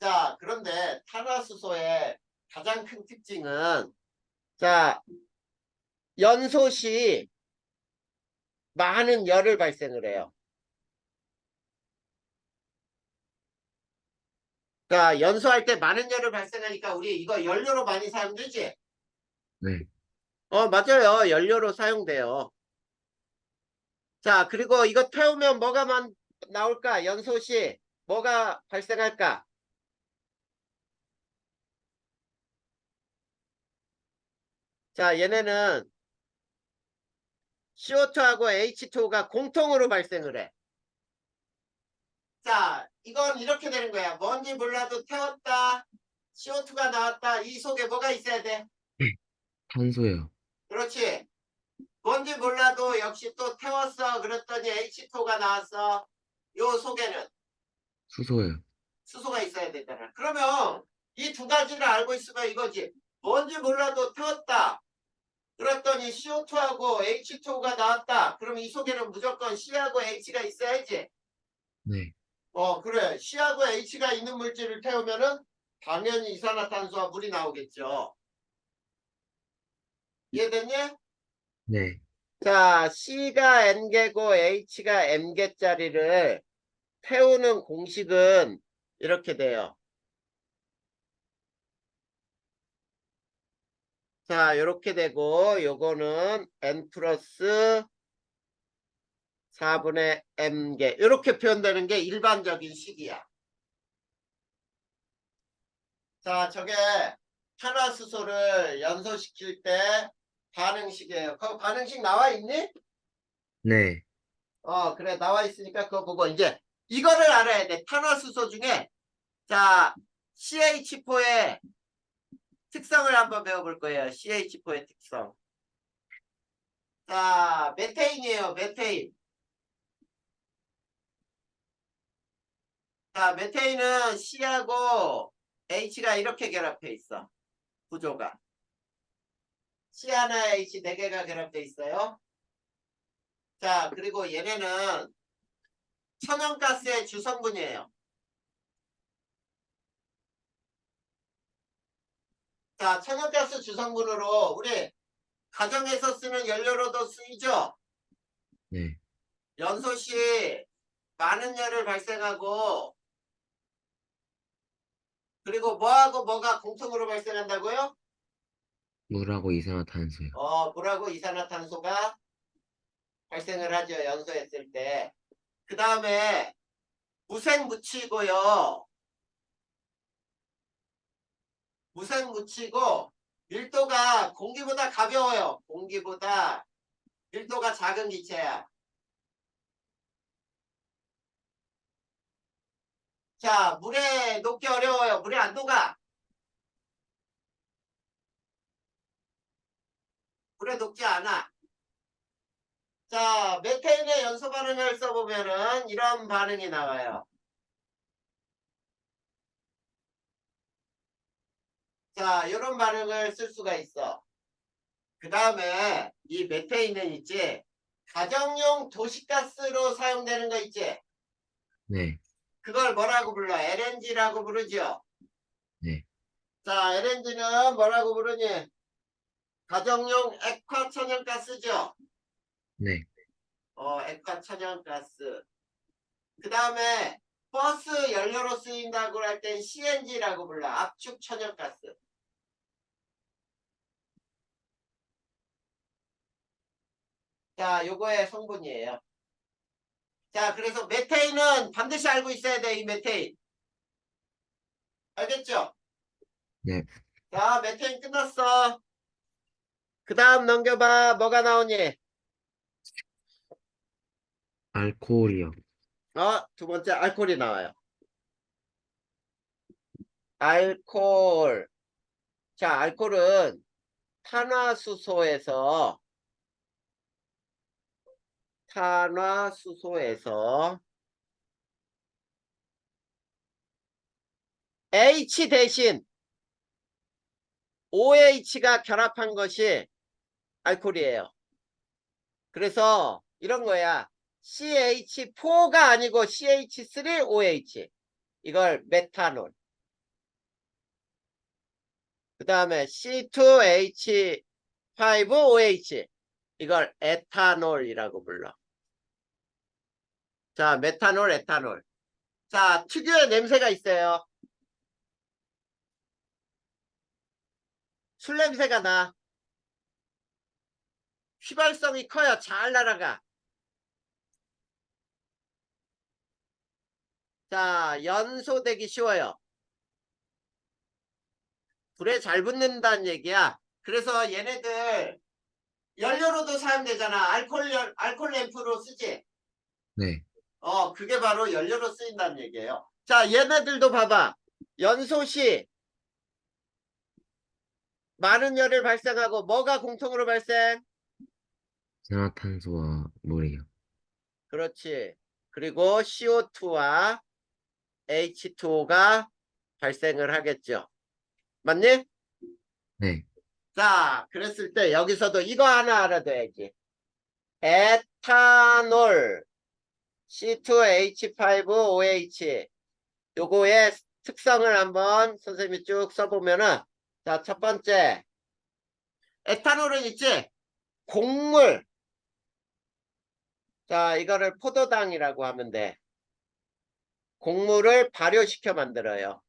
자, 그런데 탄화수소의 가장 큰 특징은 자, 연소 시 많은 열을 발생을 해요. 자, 연소할 때 많은 열을 발생하니까 우리 이거 연료로 많이 사용되지? 네, 맞아요. 연료로 사용돼요. 자, 그리고 이거 태우면 뭐가 나올까? 연소 시 뭐가 발생할까? 자, 얘네는 CO2하고 H2가 공통으로 발생을 해. 자, 이건 이렇게 되는 거야. 뭔지 몰라도 태웠다. CO2가 나왔다. 이 속에 뭐가 있어야 돼? 탄소요. 그렇지. 뭔지 몰라도 역시 또 태웠어. 그랬더니 H2가 나왔어. 요 속에는 수소요. 수소가 있어야 되잖아. 그러면 이 두 가지를 알고 있으면 이거지. 뭔지 몰라도 태웠다. 그랬더니 CO2하고 H2가 나왔다. 그럼 이 속에는 무조건 C하고 H가 있어야지. 네. 그래. C하고 H가 있는 물질을 태우면은 당연히 이산화탄소와 물이 나오겠죠. 이해됐니? 네. 자, C가 N개고 H가 M개짜리를 태우는 공식은 이렇게 돼요. 자, 이렇게 되고 요거는 N 플러스 4분의 M개 이렇게 표현되는 게 일반적인 식이야. 자, 저게 탄화수소를 연소시킬 때 반응식이에요. 그 반응식 나와 있니? 네. 그래 나와 있으니까 그거 보고 이제 이거를 알아야 돼. 탄화수소 중에 자 CH4의 특성을 한번 배워볼 거예요. CH4의 특성. 자 메테인이에요. 메테인. 자 메테인은 C하고 H가 이렇게 결합해 있어. 구조가. C 하나 H 네 개가 결합돼 있어요. 자 그리고 얘네는 천연가스의 주성분이에요. 자 천연가스 주성분으로 우리 가정에서 쓰는 연료로도 쓰이죠. 네. 연소 시 많은 열을 발생하고 그리고 뭐하고 뭐가 공통으로 발생한다고요? 물하고 이산화탄소요. 물하고 이산화탄소가 발생을 하죠. 연소했을 때. 그 다음에 무생무치고요. 무생무치고 밀도가 공기보다 가벼워요. 공기보다 밀도가 작은 기체야. 자, 물에 녹기 어려워요. 물에 안 녹아. 물에 녹지 않아. 자, 메테인의 연소 반응을 써보면은 이런 반응이 나와요. 자, 이런 반응을 쓸 수가 있어. 그 다음에 이 메테인은 있지. 가정용 도시가스로 사용되는 거 있지. 네. 그걸 뭐라고 불러? LNG라고 부르죠. 네. 자, LNG는 뭐라고 부르니? 가정용 액화천연가스죠. 네. 액화천연가스. 그 다음에 버스 연료로 쓰인다고 할 땐 CNG라고 불러. 압축천연가스. 자, 요거의 성분이에요. 자, 그래서 메테인은 반드시 알고 있어야 돼, 이 메테인. 알겠죠? 네. 자, 메테인 끝났어. 그 다음 넘겨봐. 뭐가 나오니? 알코올이요. 두 번째 알코올이 나와요. 알코올. 자, 알코올은 탄화수소에서 탄화수소에서 H 대신 OH가 결합한 것이 알코올이에요. 그래서 이런 거야. CH4가 아니고 CH3OH. 이걸 메탄올. 그 다음에 C2H5OH. 이걸 에탄올이라고 불러. 자, 메탄올, 에탄올. 자, 특유의 냄새가 있어요. 술 냄새가 나. 휘발성이 커요. 잘 날아가. 자, 연소되기 쉬워요. 불에 잘 붙는다는 얘기야. 그래서 얘네들 연료로도 사용되잖아. 알콜 램프로 쓰지. 네. 그게 바로 연료로 쓰인다는 얘기예요. 자, 얘네들도 봐봐. 연소시 많은 열을 발생하고 뭐가 공통으로 발생? 이산화탄소와 물이요. 그렇지. 그리고 CO2와 H2O가 발생을 하겠죠. 맞니? 네. 자, 그랬을 때 여기서도 이거 하나 알아둬야지. 에탄올 C2H5OH 요거의 특성을 한번 선생님이 쭉 써보면은 자, 첫 번째 에탄올은 있지? 곡물. 자, 이거를 포도당이라고 하면 돼. 곡물을 발효시켜 만들어요.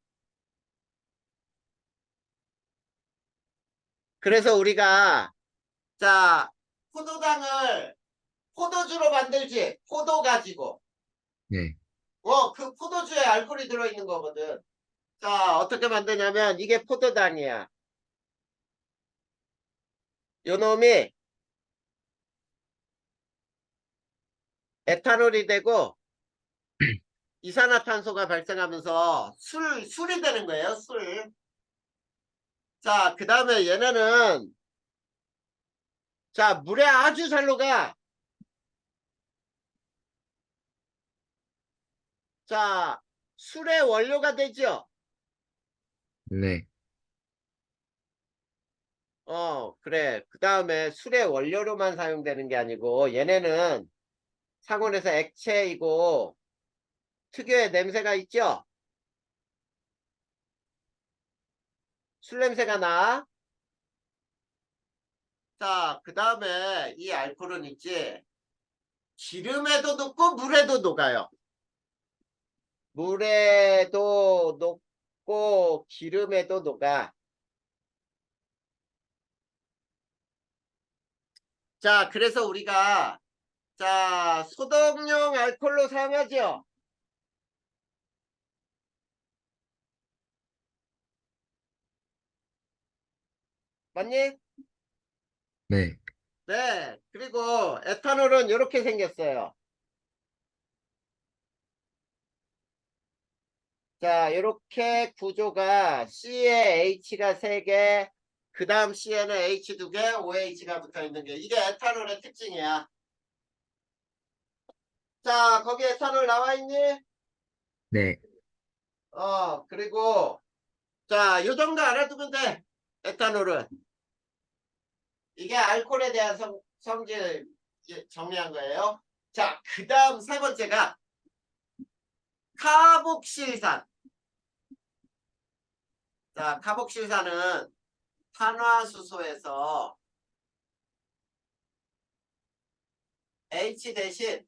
그래서 우리가 자, 포도당을 포도주로 만들지. 포도 가지고. 네. 그 포도주에 알코올이 들어있는 거거든. 자, 어떻게 만드냐면 이게 포도당이야. 요 놈이 에탄올이 되고 이산화탄소가 발생하면서 술이 되는 거예요, 술. 자, 그 다음에 얘네는 자, 물에 아주 잘 녹아. 자, 술의 원료가 되죠. 네. 그래. 그 다음에 술의 원료로만 사용되는 게 아니고 얘네는 상온에서 액체이고 특유의 냄새가 있죠. 술 냄새가 나. 자, 그 다음에 이 알코올은 있지. 기름에도 녹고 물에도 녹아요. 물에도 녹고 기름에도 녹아. 자, 그래서 우리가 자, 소독용 알코올로 사용하죠. 맞니? 네. 네. 그리고 에탄올은 이렇게 생겼어요. 자, 이렇게 구조가 C에 H가 3개, 그 다음 C에는 H 2개, OH가 붙어 있는 게 이게 에탄올의 특징이야. 자, 거기 에탄올 나와 있니? 네. 그리고 자, 요 정도 알아두면 돼. 에탄올은 이게 알코올에 대한 성질 정리한 거예요. 자, 그 다음 세 번째가 카복실산. 자, 카복실산은 탄화수소에서 H 대신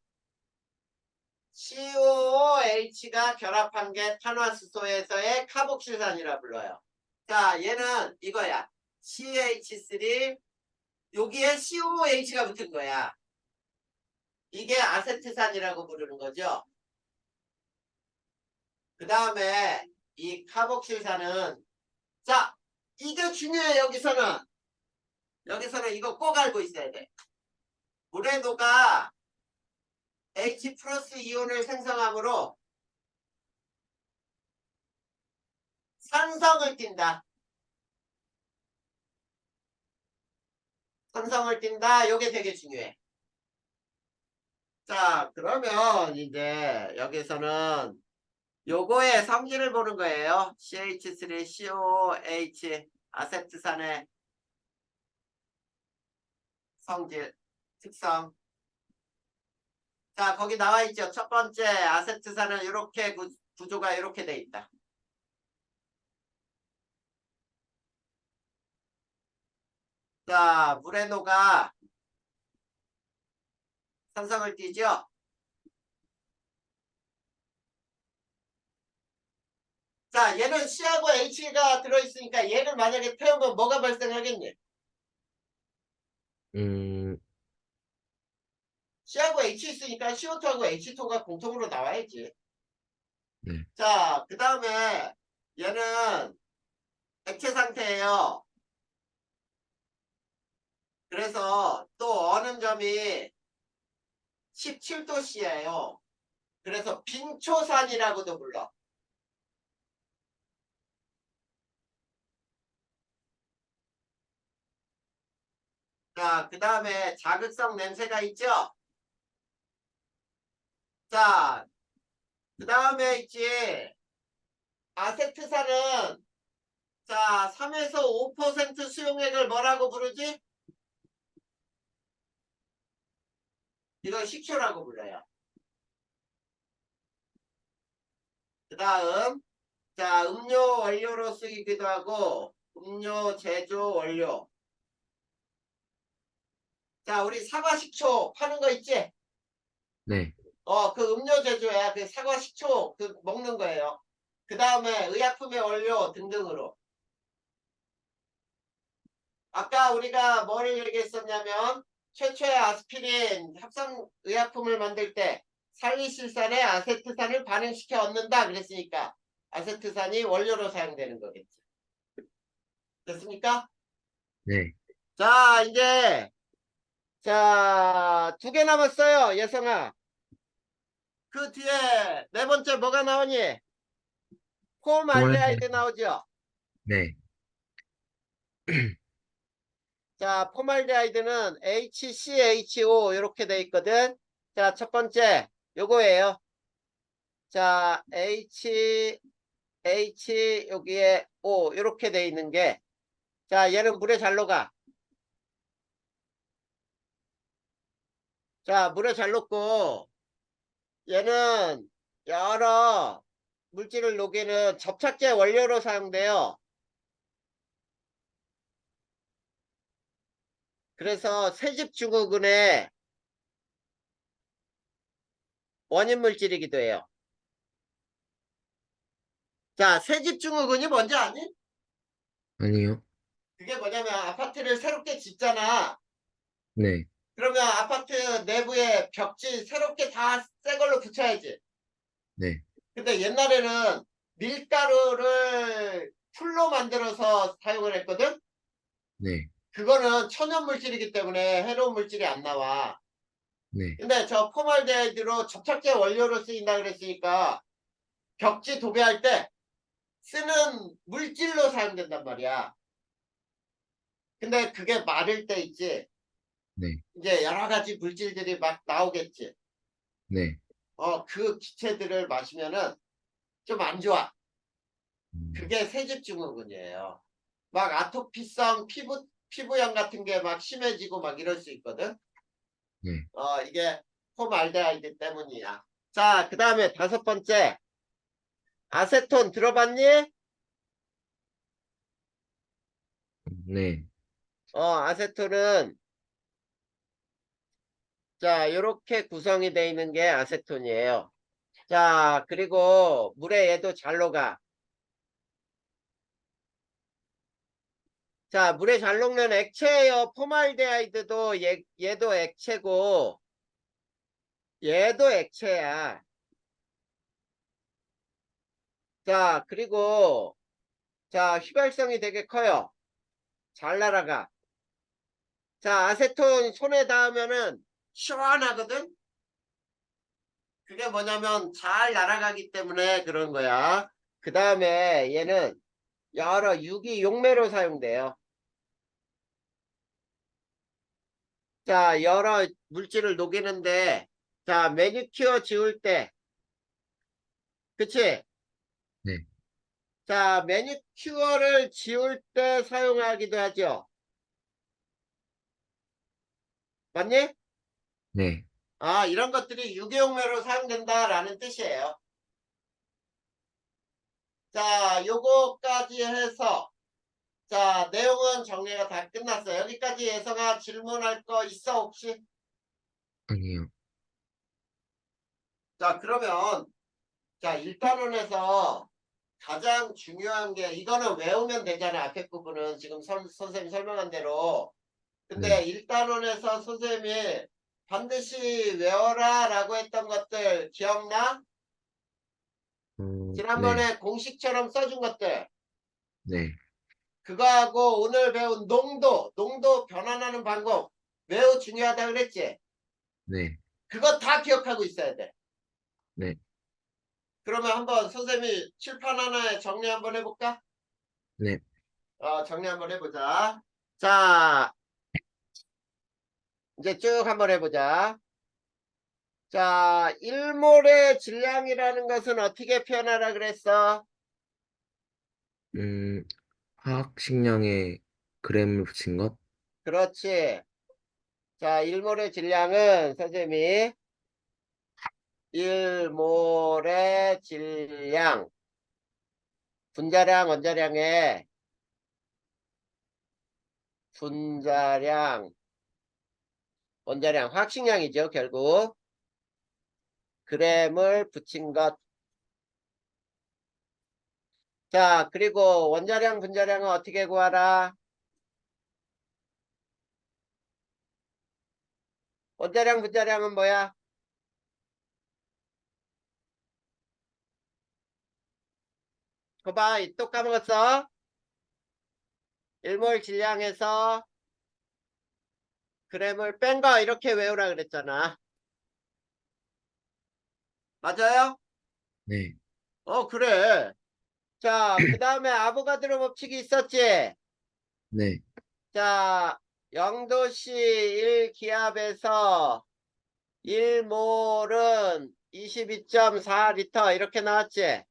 COOH가 결합한 게 탄화수소에서의 카복실산이라 불러요. 자, 얘는 이거야. CH3 여기에 COOH가 붙은 거야. 이게 아세트산이라고 부르는 거죠. 그 다음에 이 카복실산은 자, 이게 중요해. 여기서는 이거 꼭 알고 있어야 돼. 물의 녹아 H 플러스 이온을 생성하므로 산성을 띈다. 산성을 띈다. 요게 되게 중요해. 자, 그러면 이제 여기서는 요거의 성질을 보는 거예요. CH3, COOH, 아세트산의 성질, 특성. 자, 거기 나와 있죠. 첫 번째 아세트산은 이렇게 구조가 이렇게 돼 있다. 자, 물에 녹아 산성을 띠죠. 자, 얘는 C하고 H가 들어있으니까 얘를 만약에 태우면 뭐가 발생하겠니? 음, C하고 H 있으니까 CO2하고 H2가 공통으로 나와야지. 네. 자, 그 다음에 얘는 액체 상태예요. 그래서 또 어는 점이 17도씨예요. 그래서 빙초산이라고도 불러. 자, 그 다음에 자극성 냄새가 있죠? 자, 그 다음에 있지. 아세트산은 자, 3에서 5% 수용액을 뭐라고 부르지? 이걸 식초라고 불러요. 그 다음, 자, 음료 원료로 쓰이기도 하고, 음료 제조 원료. 자, 우리 사과 식초 파는 거 있지? 네. 그 음료 제조야. 그 사과 식초 그 먹는 거예요. 그 다음에 의약품의 원료 등등으로. 아까 우리가 뭐를 얘기했었냐면, 최초의 아스피린 합성 의약품을 만들 때 살리실산에 아세트산을 반응시켜 얻는다 그랬으니까 아세트산이 원료로 사용되는 거겠지. 됐습니까? 네. 자, 이제 자, 2개 남았어요, 예성아. 그 뒤에 네 번째 뭐가 나오니? 포말데, 폼알데하이드 나오죠? 네. 자, 폼알데하이드는 HCHO 이렇게 돼 있거든. 자, 첫 번째 요거예요. 자, 여기에 O 이렇게 돼 있는 게, 자, 얘는 물에 잘 녹아. 자, 물에 잘 녹고 얘는 여러 물질을 녹이는 접착제 원료로 사용돼요. 그래서 세집 증후군의 원인 물질이기도 해요. 자, 세집 증후군이 뭔지 아니? 아니요. 그게 뭐냐면 아파트를 새롭게 짓잖아. 네. 그러면 아파트 내부에 벽지 새롭게 다 새 걸로 붙여야지. 네. 근데 옛날에는 밀가루를 풀로 만들어서 사용을 했거든? 네. 그거는 천연 물질이기 때문에 해로운 물질이 안 나와. 네. 근데 저 포말데하이드로 접착제 원료로 쓰인다 그랬으니까 벽지 도배할 때 쓰는 물질로 사용된단 말이야. 근데 그게 마를 때 있지. 네. 이제 여러 가지 물질들이 막 나오겠지. 네. 그 기체들을 마시면은 좀 안 좋아. 음, 그게 세집증후군이에요. 막 아토피성 피부염 같은 게 막 심해지고 막 이럴 수 있거든. 네. 이게 폼알데하이드 때문이야. 자, 그 다음에 다섯 번째. 아세톤 들어봤니? 네. 아세톤은 자, 요렇게 구성이 되어 있는 게 아세톤이에요. 자, 그리고 물에 얘도 잘 녹아. 자, 물에 잘 녹는 액체예요. 포말데하이드도 얘도 액체고 얘도 액체야. 자, 그리고 자, 휘발성이 되게 커요. 잘 날아가. 자, 아세톤 손에 닿으면은 시원하거든? 그게 뭐냐면 잘 날아가기 때문에 그런 거야. 그 다음에 얘는 여러 유기 용매로 사용돼요. 자, 여러 물질을 녹이는데, 자, 매니큐어 지울 때, 그치? 네. 자, 매니큐어를 지울 때 사용하기도 하죠. 맞니? 네. 이런 것들이 유기용매로 사용된다라는 뜻이에요. 자, 요거까지 해서, 자, 내용은 정리가 다 끝났어요. 여기까지 예성아 질문할 거 있어, 혹시? 아니요. 자, 그러면, 자, 1단원에서 가장 중요한 게, 이거는 외우면 되잖아. 앞에 부분은 지금 선생님이 설명한 대로. 근데 네. 1단원에서 선생님이 반드시 외워라 라고 했던 것들 기억나? 네, 지난번에 공식처럼 써준 것들. 네, 그거하고 오늘 배운 농도 변환하는 방법 매우 중요하다 그랬지? 네, 그거 다 기억하고 있어야 돼. 네, 그러면 한번 선생님이 칠판 하나에 정리 한번 해볼까? 네, 정리 한번 해보자. 자, 이제 쭉 한번 해보자. 자, 일몰의 질량이라는 것은 어떻게 표현하라 그랬어? 음, 화학식량에 그램을 붙인 것? 그렇지. 자, 일몰의 질량은 선생님이 일몰의 질량, 분자량, 원자량의 분자량, 원자량, 화학식량이죠, 결국. 그램을 붙인 것. 자, 그리고 원자량, 분자량은 어떻게 구하라? 원자량, 분자량은 뭐야? 거봐, 또 까먹었어? 일몰 질량에서 그램을 뺀 거 이렇게 외우라 그랬잖아. 맞아요? 네, 그래. 자, 그 다음에 아보가드로 법칙이 있었지? 네, 자, 0도씨 1기압에서 1몰은 22.4리터 이렇게 나왔지?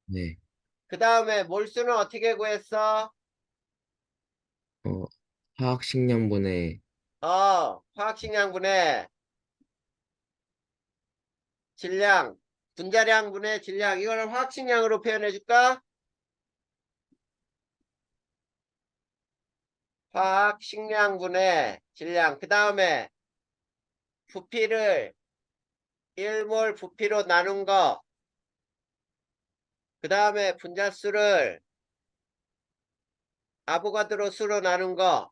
네, 그 다음에 몰수는 어떻게 구했어? 어, 화학식량분의, 화학식량분의 질량, 분자량분의 질량, 이거를 화학식량으로 표현해 줄까? 화학식량분의 질량, 그 다음에 부피를 1몰 부피로 나눈 거, 그 다음에 분자수를 아보가드로 수로 나눈 거,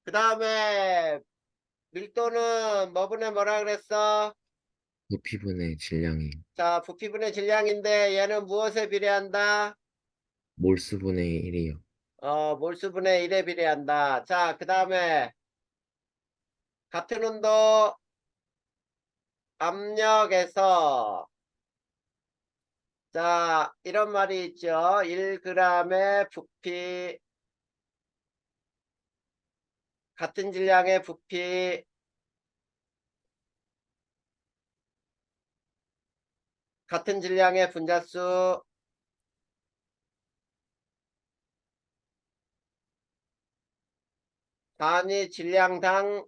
그 다음에 밀도는 뭐분의 뭐라 그랬어? 부피분의 질량이 자, 부피분의 질량인데 얘는 무엇에 비례한다? 몰수분의 1이요. 몰수분의 1에 비례한다. 자, 그 다음에 같은 온도 압력에서 자, 이런 말이 있죠. 1g의 부피, 같은 질량의 부피, 같은 질량의 분자수, 단위 질량당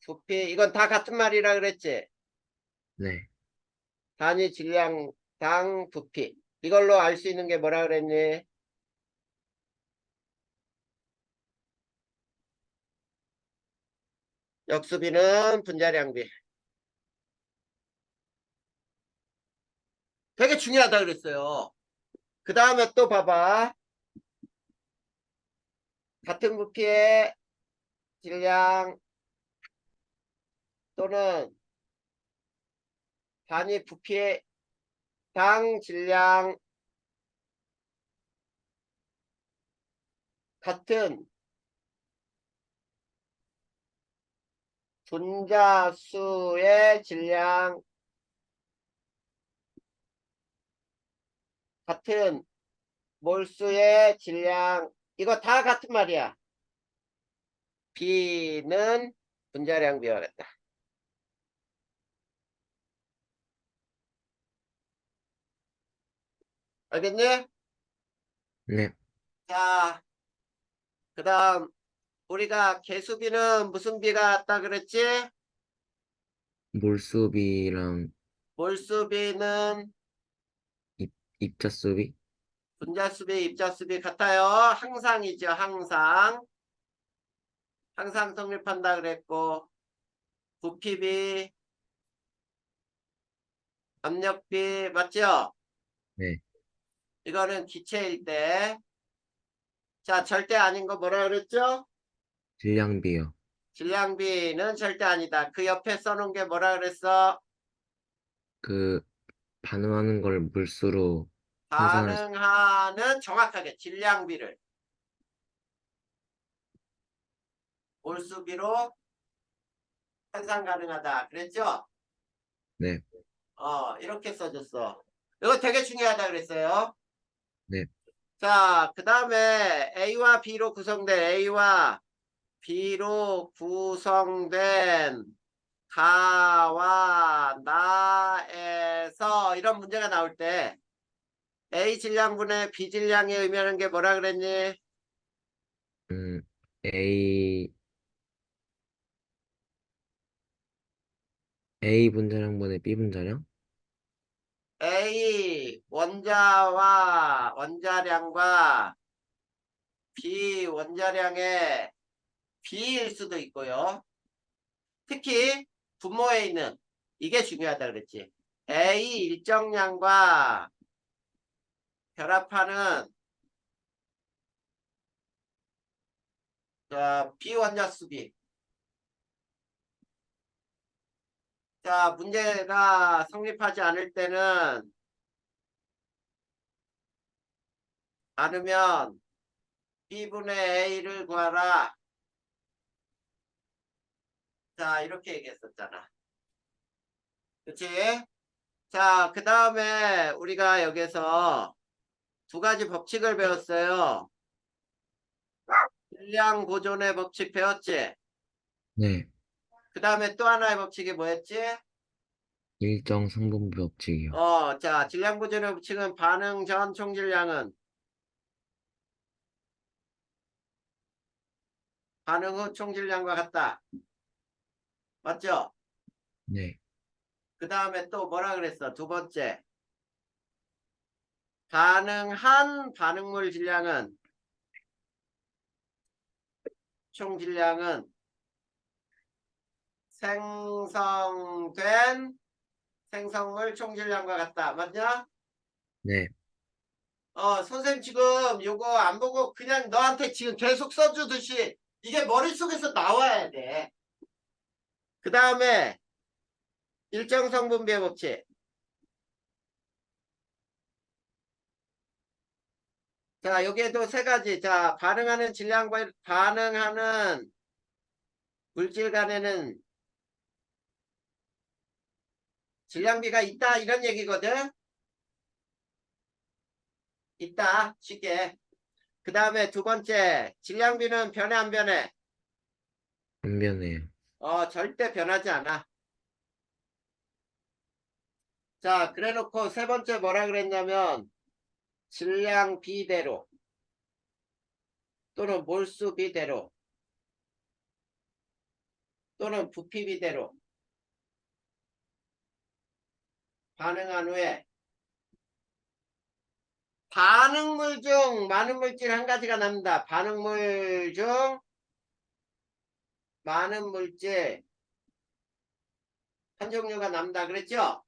부피, 이건 다 같은 말이라 그랬지. 네, 단위 질량당 부피. 이걸로 알 수 있는 게 뭐라 그랬니? 역수비는 분자량비. 되게 중요하다 그랬어요. 그 다음에 또 봐봐. 같은 부피의 질량 또는 단위 부피의 당 질량 같은 분자수의 질량 같은 몰수의 질량 이거 다 같은 말이야. B는 분자량 비와 같다. 알겠니? 네, 자, 그 다음 우리가 개수비는 무슨 비가 같다 그랬지? 몰수비랑 몰수비는 입, 입자수비? 분자수비, 입자수비 같아요. 항상이죠, 항상. 항상 성립한다 그랬고, 부피비, 압력비, 맞죠? 네, 이거는 기체일 때. 자, 절대 아닌 거 뭐라 그랬죠? 질량비요. 질량비는 절대 아니다. 그 옆에 써놓은 게 뭐라 그랬어? 그 반응하는 걸 물수로 환산할 수, 반응하는 정확하게 질량비를 몰수비로 환산 가능하다. 그랬죠? 네, 이렇게 써줬어. 이거 되게 중요하다 그랬어요. 네, 자, 그 다음에 A와 B로 구성된 A와 B로 구성된 가와 나에서 이런 문제가 나올 때 A 질량분의 B 질량이 의미하는 게 뭐라 그랬니? 음, A, A 분자량분의 B 분자량? A 원자와 원자량과 B 원자량의 B일 수도 있고요. 특히 분모에 있는 이게 중요하다 그랬지. A 일정량과 결합하는 B 원자 수비. 자, 문제가 성립하지 않을 때는 않으면 B분의 A를 구하라. 자, 이렇게 얘기했었잖아. 그치? 자, 그 다음에 우리가 여기서 두 가지 법칙을 배웠어요. 질량 보존의 법칙 배웠지? 네, 그 다음에 또 하나의 법칙이 뭐였지? 일정 성분비 법칙이요. 자, 질량 보존의 법칙은 반응 전 총질량은 반응 후 총질량과 같다. 맞죠? 네, 그 다음에 또 뭐라 그랬어? 두 번째. 가능한 반응물 질량은 총 질량은 생성된 생성물 총 질량과 같다. 맞냐? 네, 선생님 지금 요거 안 보고 그냥 너한테 지금 계속 써주듯이 이게 머릿속에서 나와야 돼. 그 다음에 일정 성분비의 법칙. 자, 여기에도 세 가지. 자, 반응하는 질량과 반응하는 물질 간에는 질량비가 있다 이런 얘기거든. 있다 쉽게. 그 다음에 두 번째 질량비는 변해 안 변해? 안 변해요. 절대 변하지 않아. 자, 그래 놓고 세 번째 뭐라 그랬냐면 질량비대로 또는 몰수비대로 또는 부피비대로 반응한 후에 반응물 중 많은 물질 한 가지가 남는다. 반응물 중 많은 물질 한 종류가 남다. 그랬죠?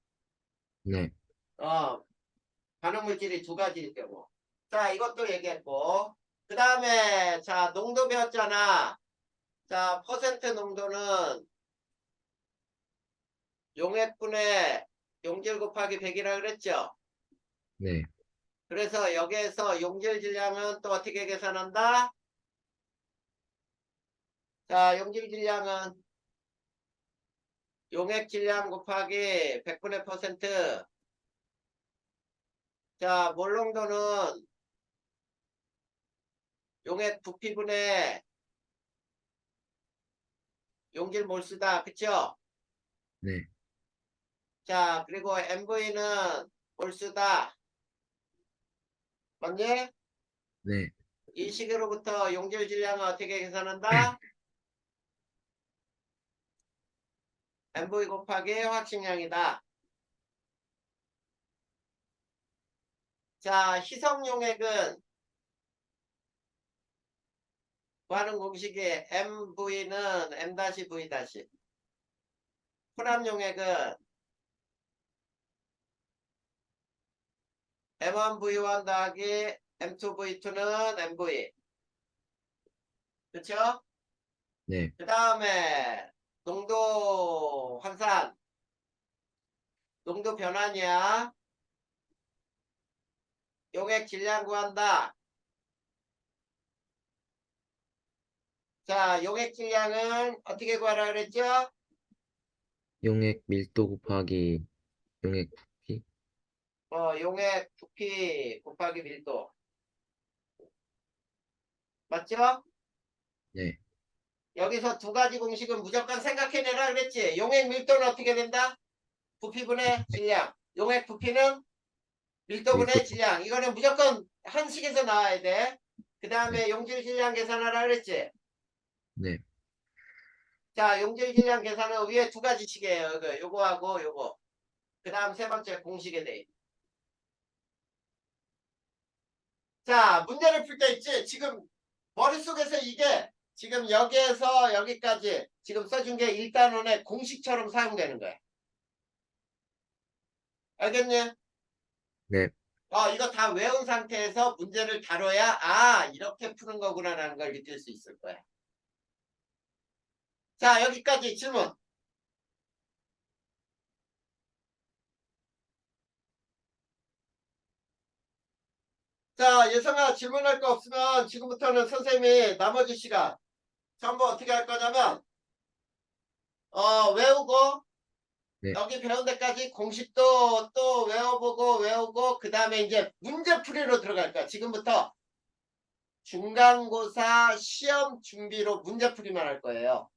네, 어, 반응물질이 두 가지일 경우. 자, 이것도 얘기했고. 그 다음에, 자, 농도 배웠잖아. 자, 퍼센트 농도는 용액분의 용질 곱하기 100이라 그랬죠? 네, 그래서 여기에서 용질 질량은 또 어떻게 계산한다? 자, 용질 질량은 용액 질량 곱하기 100분의 퍼센트. 자, 몰농도는 용액 부피분의 용질 몰수다. 그쵸? 네, 자, 그리고 MV는 몰수다. 맞니? 네, 이 식으로부터 용질 질량은 어떻게 계산한다? MV 곱하기 화학식량이다. 자, 희석용액은 구하는 공식이 MV는 M-V-. 혼합용액은 M1V1 더하기 M2V2는 MV. 그쵸? 네, 그 다음에 농도 환산, 농도 변환이야. 용액 질량 구한다. 자, 용액 질량은 어떻게 구하라 그랬죠? 용액 밀도 곱하기 용액 부피. 용액 부피 곱하기 밀도. 맞죠? 네. 여기서 두 가지 공식은 무조건 생각해내라 그랬지. 용액 밀도는 어떻게 된다? 부피분의 질량. 용액 부피는 밀도. 밀도분의 질량. 이거는 무조건 한 식에서 나와야 돼. 그 네. 다음에 용질 질량 계산하라 그랬지. 네. 자, 용질 질량 계산은 위에 두 가지 식이에요. 요거하고 요거. 그 다음 세 번째 공식에 대해. 자, 문제를 풀 때 있지. 지금 머릿속에서 이게 지금 여기에서 여기까지 지금 써준 게 1단원의 공식처럼 사용되는 거야. 알겠니? 네. 이거 다 외운 상태에서 문제를 다뤄야 이렇게 푸는 거구나라는 걸 느낄 수 있을 거야. 자, 여기까지 질문. 자, 예성아 질문할 거 없으면 지금부터는 선생님이 나머지 시간 전부 어떻게 할 거냐면 외우고 네. 여기 배운 데까지 공식도 또 외워보고 그 다음에 이제 문제풀이로 들어갈 거야. 지금부터 중간고사 시험 준비로 문제풀이만 할 거예요.